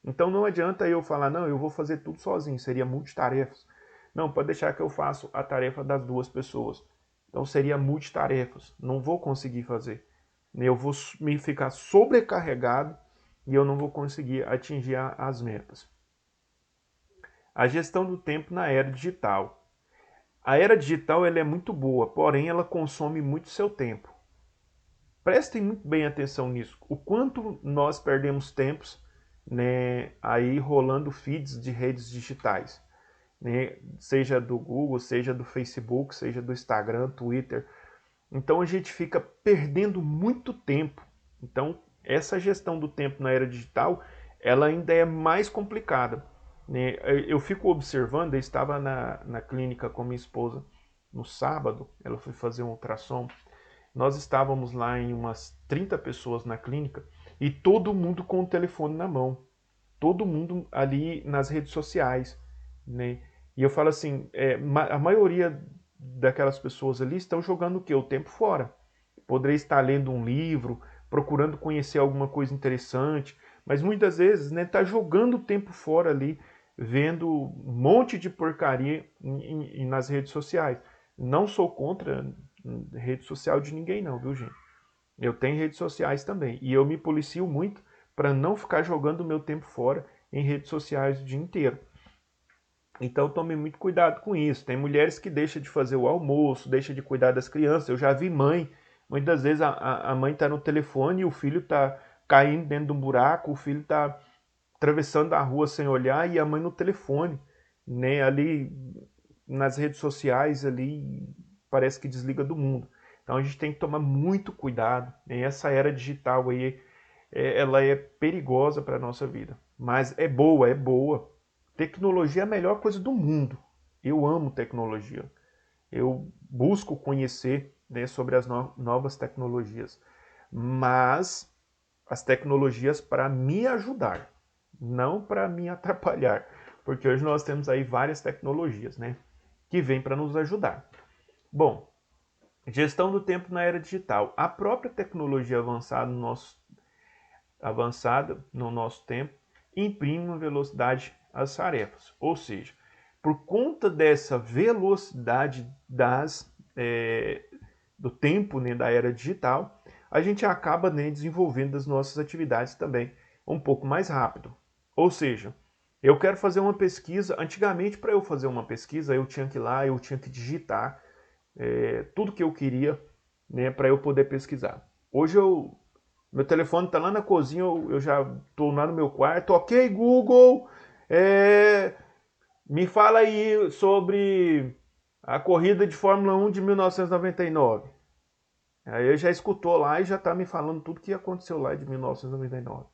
Então não adianta eu falar, não, eu vou fazer tudo sozinho, seria multitarefas. Não, pode deixar que eu faço a tarefa das 2 pessoas. Então seria multitarefas, não vou conseguir fazer. Eu vou me ficar sobrecarregado e eu não vou conseguir atingir as metas. A gestão do tempo na era digital. A era digital ela é muito boa, porém ela consome muito seu tempo. Prestem muito bem atenção nisso. O quanto nós perdemos tempos, né, aí rolando feeds de redes digitais. Né, seja do Google, seja do Facebook, seja do Instagram, Twitter. Então a gente fica perdendo muito tempo. Então essa gestão do tempo na era digital, ela ainda é mais complicada. Né? Eu fico observando, eu estava na clínica com minha esposa no sábado, ela foi fazer um ultrassom. Nós estávamos lá em umas 30 pessoas na clínica e todo mundo com o telefone na mão. Todo mundo ali nas redes sociais. Né? E eu falo assim, a maioria daquelas pessoas ali estão jogando o quê? O tempo fora. Poderia estar lendo um livro, procurando conhecer alguma coisa interessante, mas muitas vezes está jogando o tempo fora ali, vendo um monte de porcaria nas redes sociais. Não sou contra rede social de ninguém não, viu gente? Eu tenho redes sociais também e eu me policio muito para não ficar jogando o meu tempo fora em redes sociais o dia inteiro. Então tome muito cuidado com isso. Tem mulheres que deixam de fazer o almoço, deixam de cuidar das crianças. Eu já vi mãe, muitas vezes a mãe está no telefone e o filho está caindo dentro de um buraco, o filho está atravessando a rua sem olhar e a mãe no telefone, né? Ali nas redes sociais, ali parece que desliga do mundo. Então a gente tem que tomar muito cuidado. Né? Essa era digital aí, ela é perigosa para a nossa vida. Mas é boa, é boa. Tecnologia é a melhor coisa do mundo. Eu amo tecnologia. Eu busco conhecer, né, sobre as novas tecnologias. Mas as tecnologias para me ajudar, não para me atrapalhar. Porque hoje nós temos aí várias tecnologias, né, que vêm para nos ajudar. Bom, gestão do tempo na era digital. A própria tecnologia avançada no nosso tempo imprime uma velocidade às tarefas. Ou seja, por conta dessa velocidade do tempo, né, da era digital, a gente acaba, né, desenvolvendo as nossas atividades também um pouco mais rápido. Ou seja, eu quero fazer uma pesquisa. Antigamente, para eu fazer uma pesquisa, eu tinha que ir lá, eu tinha que digitar tudo que eu queria, né, para eu poder pesquisar. Hoje meu telefone está lá na cozinha, eu já estou lá no meu quarto. Ok, Google, me fala aí sobre a corrida de Fórmula 1 de 1999. Aí ele já escutou lá e já está me falando tudo que aconteceu lá de 1999.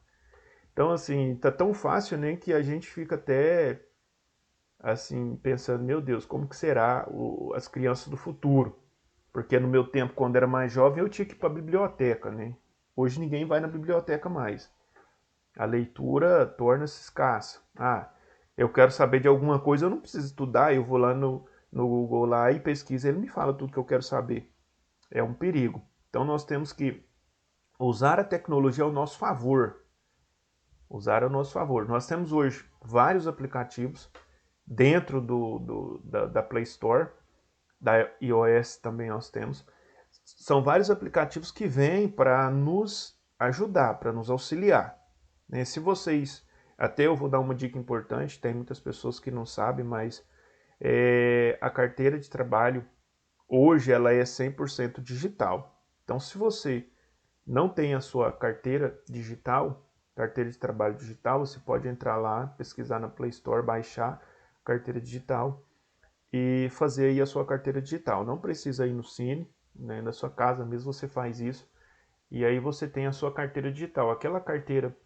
Então, assim, tá tão fácil, né, que a gente fica até, assim, pensando, meu Deus, como que será as crianças do futuro? Porque no meu tempo, quando era mais jovem, eu tinha que ir para a biblioteca, né? Hoje ninguém vai na biblioteca mais. A leitura torna-se escassa. Ah, eu quero saber de alguma coisa, eu não preciso estudar, eu vou lá no Google lá e pesquiso, ele me fala tudo que eu quero saber. é um perigo. Então nós temos que usar a tecnologia ao nosso favor. Usar ao nosso favor. Nós temos hoje vários aplicativos dentro da Play Store, da iOS também nós temos. São vários aplicativos que vêm para nos ajudar, para nos auxiliar. Né? Se vocês, até eu vou dar uma dica importante, tem muitas pessoas que não sabem, mas a carteira de trabalho hoje ela é 100% digital. Então se você não tem a sua carteira digital, carteira de trabalho digital, você pode entrar lá, pesquisar na Play Store, baixar carteira digital e fazer aí a sua carteira digital. Não precisa ir no Cine, né? Na sua casa mesmo você faz isso e aí você tem a sua carteira digital. Aquela carteira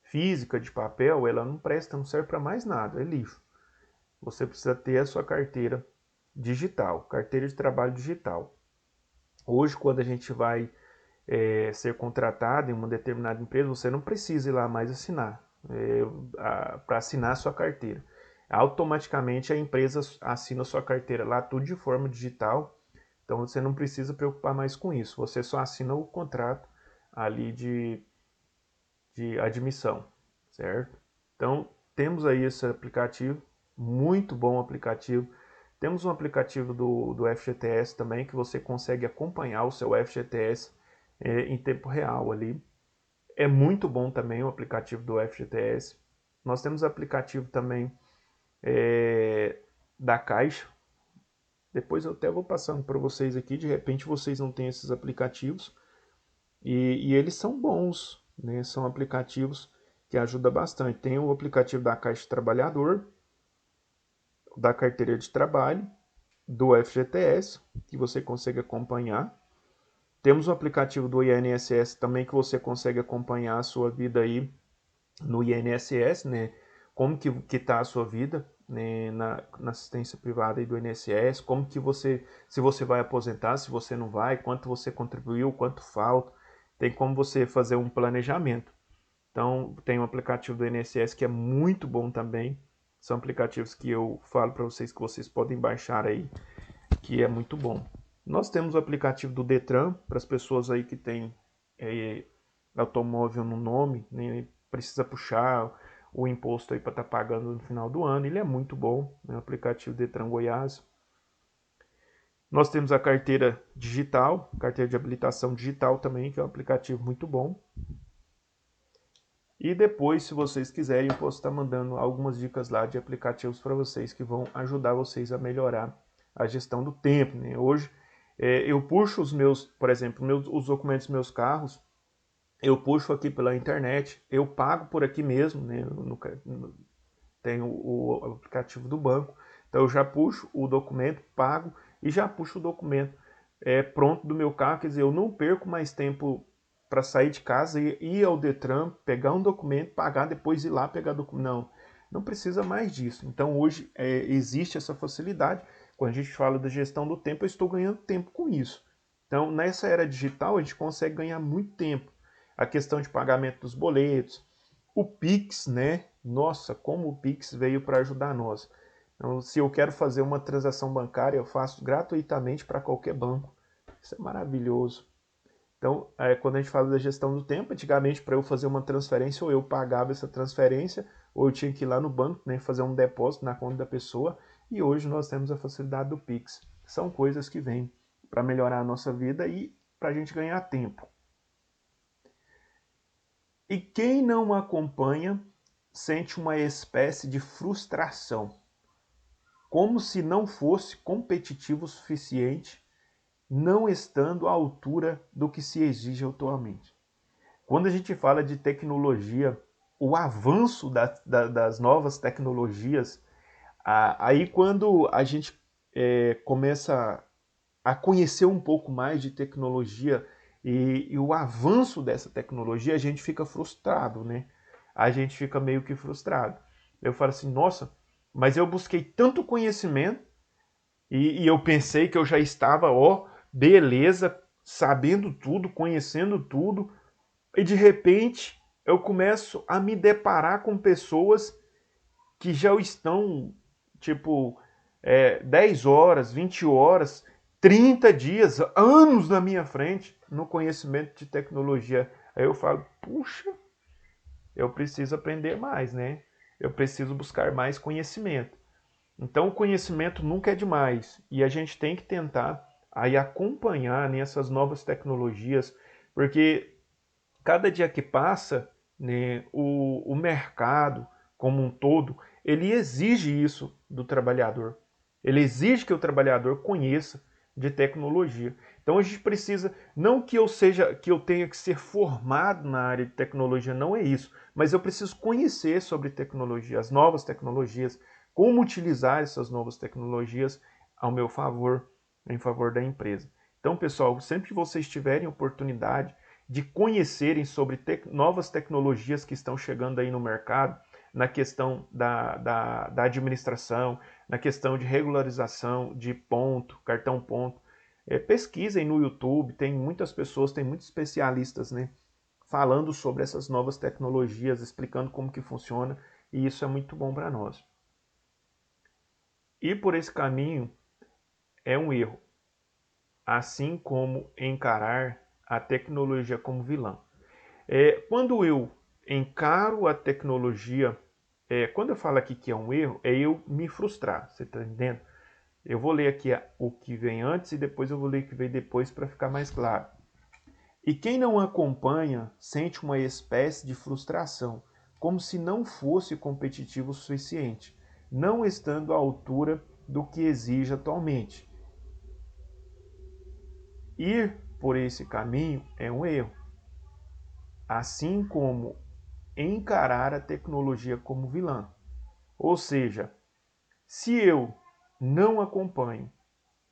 física de papel, ela não presta, não serve para mais nada, é lixo. Você precisa ter a sua carteira digital, carteira de trabalho digital. Hoje, quando a gente vai ser contratado em uma determinada empresa, você não precisa ir lá mais assinar, para assinar a sua carteira. Automaticamente a empresa assina a sua carteira lá, tudo de forma digital, então você não precisa preocupar mais com isso, você só assina o contrato ali de admissão, certo? Então, temos aí esse aplicativo, muito bom aplicativo. Temos um aplicativo do FGTS também, que você consegue acompanhar o seu FGTS em tempo real ali. É muito bom também o aplicativo do FGTS. Nós temos aplicativo também da Caixa. Depois eu até vou passando para vocês aqui, de repente vocês não têm esses aplicativos. E eles são bons, né? São aplicativos que ajudam bastante. Tem o aplicativo da Caixa Trabalhador, da Carteira de Trabalho, do FGTS, que você consegue acompanhar. Temos o aplicativo do INSS também, que você consegue acompanhar a sua vida aí no INSS, né? Como que está a sua vida, né? na assistência privada aí do INSS, como que você, se você vai aposentar, se você não vai, quanto você contribuiu, quanto falta. Tem como você fazer um planejamento. Então, tem um aplicativo do INSS que é muito bom também. São aplicativos que eu falo para vocês que vocês podem baixar aí, que é muito bom. Nós temos o aplicativo do Detran, para as pessoas aí que têm automóvel no nome, né, precisa puxar o imposto aí para estar pagando no final do ano. Ele é muito bom, né, o aplicativo Detran Goiás. Nós temos a carteira digital, carteira de habilitação digital também, que é um aplicativo muito bom. E depois, se vocês quiserem, eu posso estar mandando algumas dicas lá de aplicativos para vocês que vão ajudar vocês a melhorar a gestão do tempo. Né? Hoje, eu puxo os meus, por exemplo, os documentos dos meus carros, eu puxo aqui pela internet, eu pago por aqui mesmo, né? Tem o aplicativo do banco, então eu já puxo o documento, pago e já puxo o documento pronto do meu carro, quer dizer, eu não perco mais tempo para sair de casa e ir ao Detran, pegar um documento, pagar, depois ir lá pegar documento. Não precisa mais disso. Então hoje existe essa facilidade. Quando a gente fala da gestão do tempo, eu estou ganhando tempo com isso. Então nessa era digital a gente consegue ganhar muito tempo. A questão de pagamento dos boletos, o Pix, né? Nossa, como o Pix veio para ajudar nós. Então, se eu quero fazer uma transação bancária, eu faço gratuitamente para qualquer banco. Isso é maravilhoso. Então, quando a gente fala da gestão do tempo, antigamente para eu fazer uma transferência, ou eu pagava essa transferência, ou eu tinha que ir lá no banco, né, fazer um depósito na conta da pessoa, e hoje nós temos a facilidade do Pix. São coisas que vêm para melhorar a nossa vida e para a gente ganhar tempo. E quem não acompanha sente uma espécie de frustração, como se não fosse competitivo o suficiente, não estando à altura do que se exige atualmente. Quando a gente fala de tecnologia, o avanço das novas tecnologias, aí quando a gente começa a conhecer um pouco mais de tecnologia e o avanço dessa tecnologia, a gente fica frustrado, né? A gente fica meio que frustrado. Eu falo assim, nossa, mas eu busquei tanto conhecimento e eu pensei que eu já estava, beleza, sabendo tudo, conhecendo tudo, e de repente eu começo a me deparar com pessoas que já estão, tipo, 10 horas, 20 horas 30 dias, anos na minha frente no conhecimento de tecnologia. Aí eu falo, puxa, eu preciso aprender mais, né? Eu preciso buscar mais conhecimento. Então o conhecimento nunca é demais e a gente tem que tentar aí acompanhar nessas novas tecnologias, porque cada dia que passa, né, o mercado como um todo, ele exige isso do trabalhador. Ele exige que o trabalhador conheça de tecnologia. Então a gente precisa, não que que eu tenha que ser formado na área de tecnologia, não é isso, mas eu preciso conhecer sobre tecnologia, as novas tecnologias, como utilizar essas novas tecnologias ao meu favor, em favor da empresa. Então, pessoal, sempre que vocês tiverem oportunidade de conhecerem sobre novas tecnologias que estão chegando aí no mercado, na questão da administração, na questão de regularização de ponto, cartão ponto. Pesquisem no YouTube, tem muitas pessoas, tem muitos especialistas, né, falando sobre essas novas tecnologias, explicando como que funciona, e isso é muito bom para nós. Ir por esse caminho é um erro, assim como encarar a tecnologia como vilã. Quando eu encaro a tecnologia, quando eu falo aqui que é um erro, é eu me frustrar, você está entendendo? Eu vou ler aqui o que vem antes e depois eu vou ler o que vem depois para ficar mais claro. E quem não acompanha sente uma espécie de frustração, como se não fosse competitivo o suficiente, não estando à altura do que exige atualmente. Ir por esse caminho é um erro, assim como encarar a tecnologia como vilã. Ou seja, se eu não acompanho,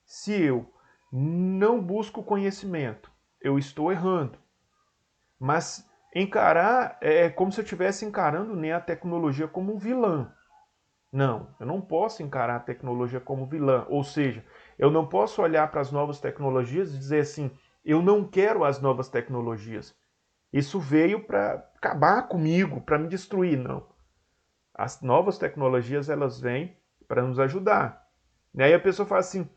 se eu não busco conhecimento, eu estou errando. Mas encarar é como se eu estivesse encarando, né, a tecnologia como um vilã. Não, eu não posso encarar a tecnologia como vilã. Ou seja, eu não posso olhar para as novas tecnologias e dizer assim, eu não quero as novas tecnologias. Isso veio para acabar comigo, para me destruir. Não. As novas tecnologias, elas vêm para nos ajudar. E aí a pessoa fala assim,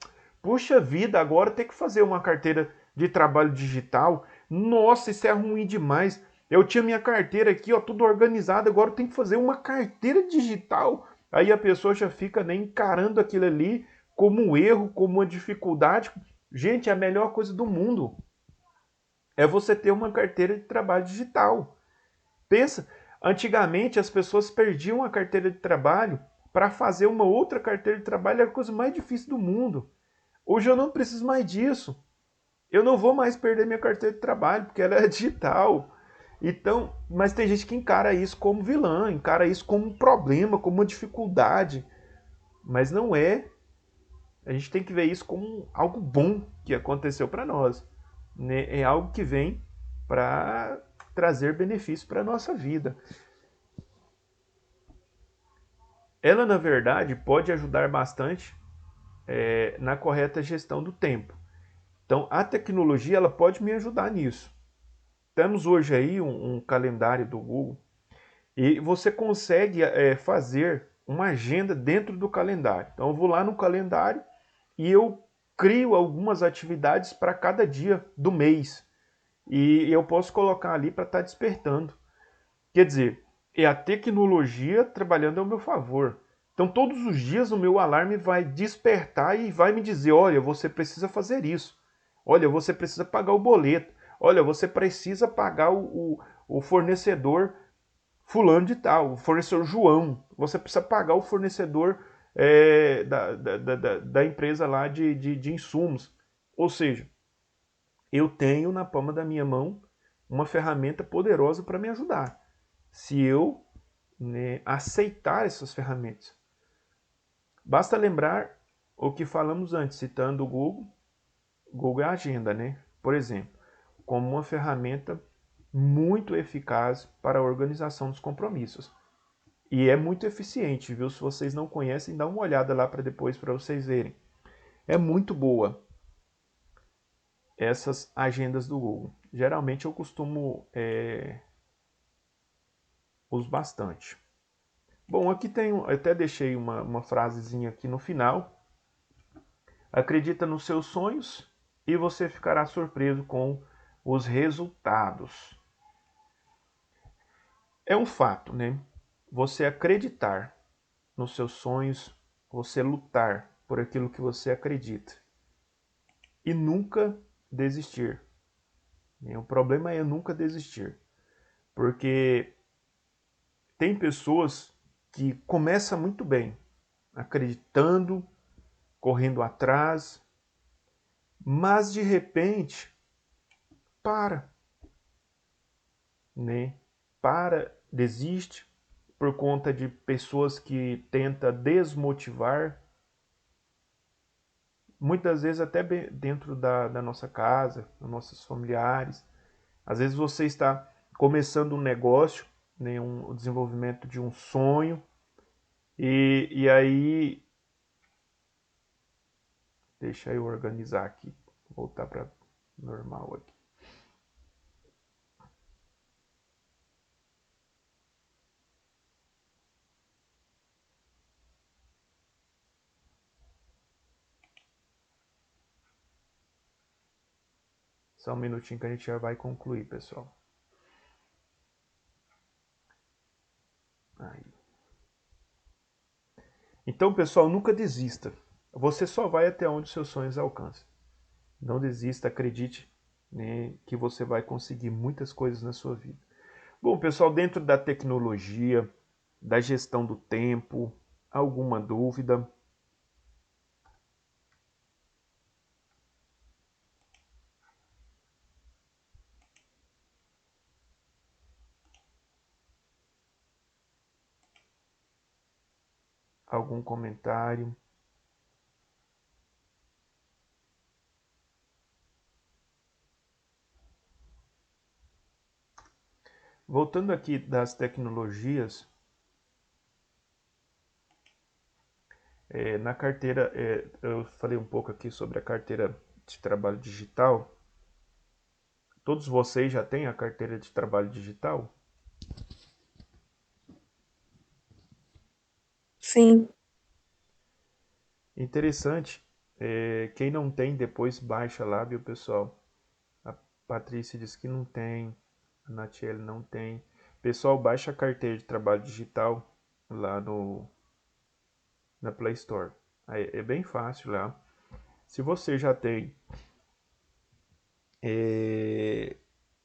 puxa vida, agora tem que fazer uma carteira de trabalho digital. Nossa, isso é ruim demais. Eu tinha minha carteira aqui, ó, tudo organizado, agora eu tenho que fazer uma carteira digital. Aí a pessoa já fica, né, encarando aquilo ali como um erro, como uma dificuldade. Gente, é a melhor coisa do mundo é você ter uma carteira de trabalho digital. Pensa, antigamente as pessoas perdiam a carteira de trabalho para fazer uma outra carteira de trabalho, era a coisa mais difícil do mundo. Hoje eu não preciso mais disso. Eu não vou mais perder minha carteira de trabalho, porque ela é digital. Então, mas tem gente que encara isso como vilã, encara isso como um problema, como uma dificuldade. Mas não é. A gente tem que ver isso como algo bom que aconteceu para nós. Né? É algo que vem para trazer benefício para a nossa vida. Ela, na verdade, pode ajudar bastante na correta gestão do tempo. Então, a tecnologia ela pode me ajudar nisso. Temos hoje aí um calendário do Google e você consegue fazer uma agenda dentro do calendário. Então, eu vou lá no calendário e eu crio algumas atividades para cada dia do mês. E eu posso colocar ali para estar despertando. Quer dizer, é a tecnologia trabalhando ao meu favor. Então, todos os dias o meu alarme vai despertar e vai me dizer: olha, você precisa fazer isso. Olha, você precisa pagar o boleto. Olha, você precisa pagar o fornecedor fulano de tal, o fornecedor João. Você precisa pagar o fornecedor da empresa lá de insumos. Ou seja, eu tenho na palma da minha mão uma ferramenta poderosa para me ajudar. Se eu, né, aceitar essas ferramentas. Basta lembrar o que falamos antes, citando o Google. Google é a agenda, né? Por exemplo, como uma ferramenta muito eficaz para a organização dos compromissos. E é muito eficiente, viu? Se vocês não conhecem, dá uma olhada lá para depois para vocês verem. É muito boa essas agendas do Google. Geralmente eu costumo uso bastante. Bom, aqui tem, eu até deixei uma frasezinha aqui no final, Acredita nos seus sonhos e você ficará surpreso com os resultados. É um fato, né? Você acreditar nos seus sonhos, você lutar por aquilo que você acredita e nunca desistir. O problema é nunca desistir, porque tem pessoas que começam muito bem, acreditando, correndo atrás, mas de repente para, né? Para, desiste por conta de pessoas que tentam desmotivar, muitas vezes até dentro da nossa casa, dos nossos familiares. Às vezes você está começando um negócio, né, o desenvolvimento de um sonho, e aí, deixa eu organizar aqui, voltar para normal aqui. Só um minutinho que a gente já vai concluir, pessoal. Aí. Então, pessoal, nunca desista. Você só vai até onde seus sonhos alcançam. Não desista, acredite, né, que você vai conseguir muitas coisas na sua vida. Bom, pessoal, dentro da tecnologia, da gestão do tempo, alguma dúvida? Algum comentário? Voltando aqui das tecnologias, na carteira, eu falei um pouco aqui sobre a carteira de trabalho digital. Todos vocês já têm a carteira de trabalho digital? Sim, Interessante. Quem não tem, depois baixa lá, viu, pessoal? A Patrícia disse que não tem, a Natiele não tem. Pessoal, baixa a carteira de trabalho digital lá na Play Store. É bem fácil lá. Se você já tem,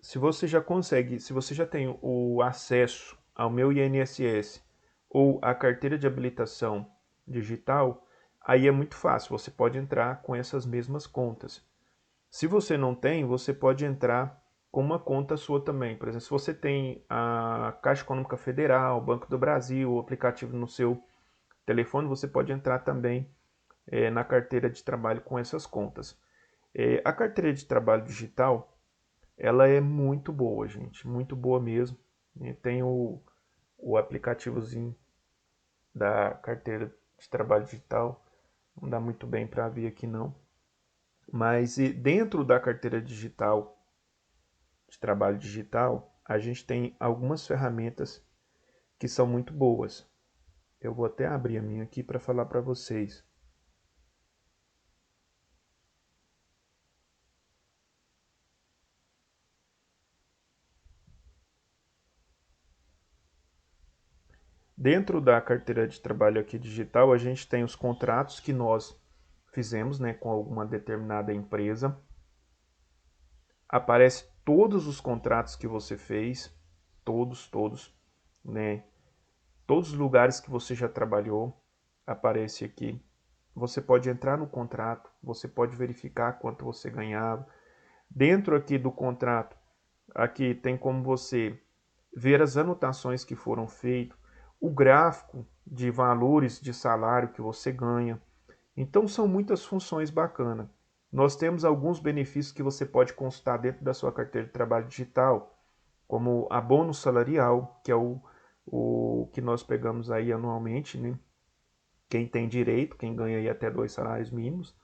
se você já consegue, se você já tem o acesso ao meu INSS ou a carteira de habilitação digital, aí é muito fácil, você pode entrar com essas mesmas contas. Se você não tem, você pode entrar com uma conta sua também. Por exemplo, se você tem a Caixa Econômica Federal, Banco do Brasil, o aplicativo no seu telefone, você pode entrar também na carteira de trabalho com essas contas. A carteira de trabalho digital, ela é muito boa, gente, muito boa mesmo. Tem o aplicativozinho da carteira de trabalho digital, não dá muito bem para ver aqui não. Mas dentro da carteira digital, de trabalho digital, a gente tem algumas ferramentas que são muito boas. Eu vou até abrir a minha aqui para falar para vocês. Dentro da carteira de trabalho aqui digital, a gente tem os contratos que nós fizemos, né, com alguma determinada empresa. Aparece todos os contratos que você fez, todos, né? Todos os lugares que você já trabalhou, aparece aqui. Você pode entrar no contrato, você pode verificar quanto você ganhava. Dentro aqui do contrato, aqui tem como você ver as anotações que foram feitas, o gráfico de valores de salário que você ganha. Então são muitas funções bacanas. Nós temos alguns benefícios que você pode consultar dentro da sua carteira de trabalho digital, como a bônus salarial, que é o que nós pegamos aí anualmente, né? Quem tem direito, quem ganha aí até 2 salários mínimos,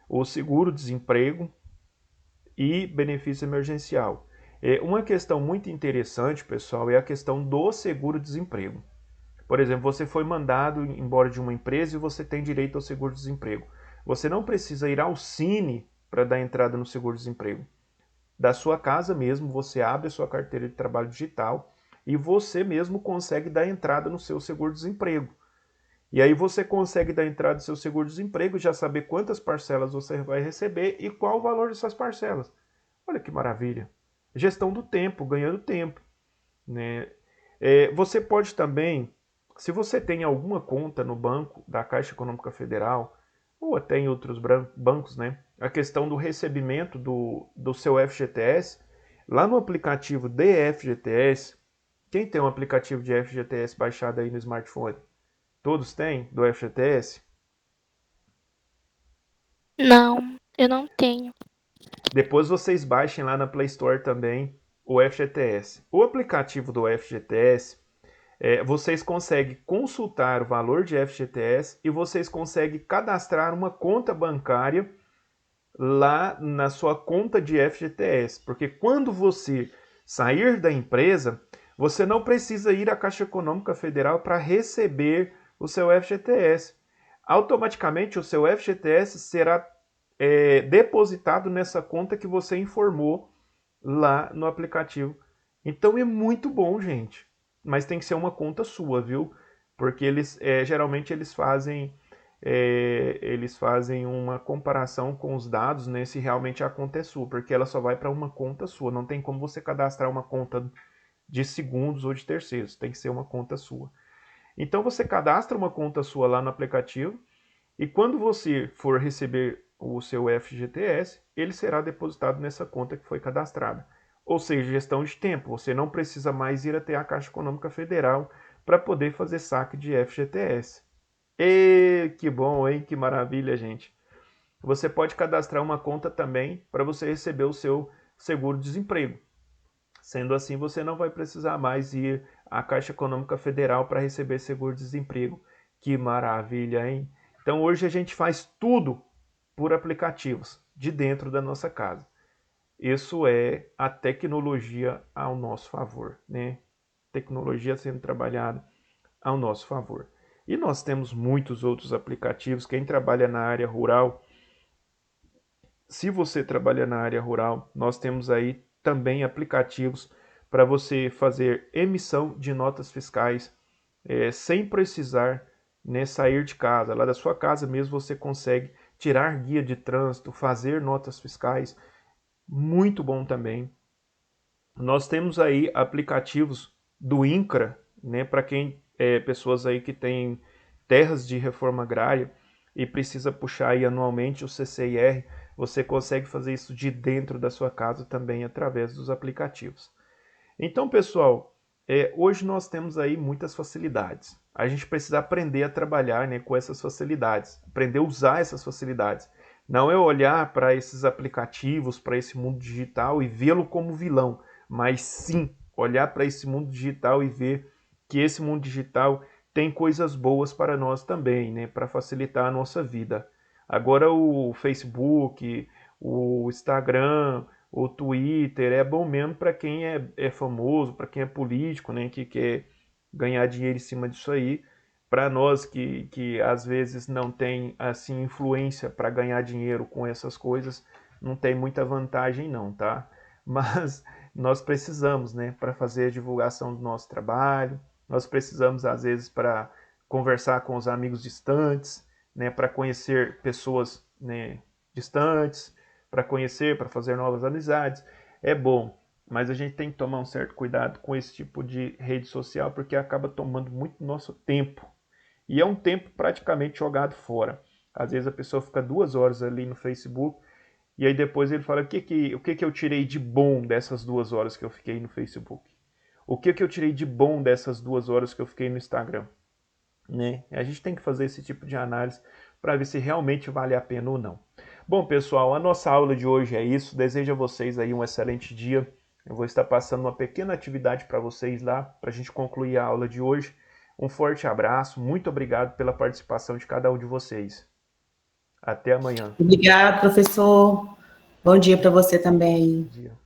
o seguro-desemprego e benefício emergencial. Uma questão muito interessante, pessoal, é a questão do seguro-desemprego. Por exemplo, você foi mandado embora de uma empresa e você tem direito ao seguro-desemprego. Você não precisa ir ao Cine para dar entrada no seguro-desemprego. Da sua casa mesmo, você abre a sua carteira de trabalho digital e você mesmo consegue dar entrada no seu seguro-desemprego. E aí você consegue dar entrada no seu seguro-desemprego e já saber quantas parcelas você vai receber e qual o valor dessas parcelas. Olha que maravilha. Gestão do tempo, ganhando tempo, né? Você pode também, se você tem alguma conta no banco da Caixa Econômica Federal, ou até em outros bancos, né? A questão do recebimento do seu FGTS, lá no aplicativo de FGTS, quem tem um aplicativo de FGTS baixado aí no smartphone? Todos têm do FGTS? Não, eu não tenho. Depois vocês baixem lá na Play Store também o FGTS. O aplicativo do FGTS, vocês conseguem consultar o valor de FGTS e vocês conseguem cadastrar uma conta bancária lá na sua conta de FGTS. Porque quando você sair da empresa, você não precisa ir à Caixa Econômica Federal para receber o seu FGTS. Automaticamente o seu FGTS será depositado nessa conta que você informou lá no aplicativo. Então é muito bom, gente. Mas tem que ser uma conta sua, viu? Porque eles geralmente eles fazem uma comparação com os dados, né, se realmente a conta é sua, porque ela só vai para uma conta sua. Não tem como você cadastrar uma conta de segundos ou de terceiros. Tem que ser uma conta sua. Então você cadastra uma conta sua lá no aplicativo e quando você for receber o seu FGTS, ele será depositado nessa conta que foi cadastrada. Ou seja, gestão de tempo. Você não precisa mais ir até a Caixa Econômica Federal para poder fazer saque de FGTS. E que bom, hein? Que maravilha, gente. Você pode cadastrar uma conta também para você receber o seu seguro-desemprego. Sendo assim, você não vai precisar mais ir à Caixa Econômica Federal para receber seguro-desemprego. Que maravilha, hein? Então hoje a gente faz tudo por aplicativos de dentro da nossa casa. Isso é a tecnologia ao nosso favor, né? Tecnologia sendo trabalhada ao nosso favor. E nós temos muitos outros aplicativos. Quem trabalha na área rural, se você trabalha na área rural, nós temos aí também aplicativos para você fazer emissão de notas fiscais sem precisar, né, sair de casa. Lá da sua casa mesmo você consegue tirar guia de trânsito, fazer notas fiscais. Muito bom também. Nós temos aí aplicativos do INCRA, né, para quem pessoas aí que têm terras de reforma agrária e precisa puxar aí anualmente o CCIR, você consegue fazer isso de dentro da sua casa também através dos aplicativos. Então, pessoal, hoje nós temos aí muitas facilidades. A gente precisa aprender a trabalhar, né, com essas facilidades, aprender a usar essas facilidades. Não é olhar para esses aplicativos, para esse mundo digital e vê-lo como vilão, mas sim olhar para esse mundo digital e ver que esse mundo digital tem coisas boas para nós também, né, para facilitar a nossa vida. Agora o Facebook, o Instagram, o Twitter é bom mesmo para quem é famoso, para quem é político, né, que quer ganhar dinheiro em cima disso aí. Para nós que às vezes não tem assim influência para ganhar dinheiro com essas coisas, não tem muita vantagem não, tá? Mas nós precisamos, né, para fazer a divulgação do nosso trabalho, nós precisamos às vezes para conversar com os amigos distantes, né, para conhecer pessoas, né, distantes, para conhecer, para fazer novas amizades. É bom, mas a gente tem que tomar um certo cuidado com esse tipo de rede social porque acaba tomando muito nosso tempo. E é um tempo praticamente jogado fora. Às vezes a pessoa fica 2 horas ali no Facebook e aí depois ele fala: o que eu tirei de bom dessas 2 horas que eu fiquei no Facebook? O que eu tirei de bom dessas 2 horas que eu fiquei no Instagram? Né? A gente tem que fazer esse tipo de análise para ver se realmente vale a pena ou não. Bom, pessoal, a nossa aula de hoje é isso. Desejo a vocês aí um excelente dia. Eu vou estar passando uma pequena atividade para vocês lá, para a gente concluir a aula de hoje. Um forte abraço, muito obrigado pela participação de cada um de vocês. Até amanhã. Obrigada, professor. Bom dia para você também. Bom dia.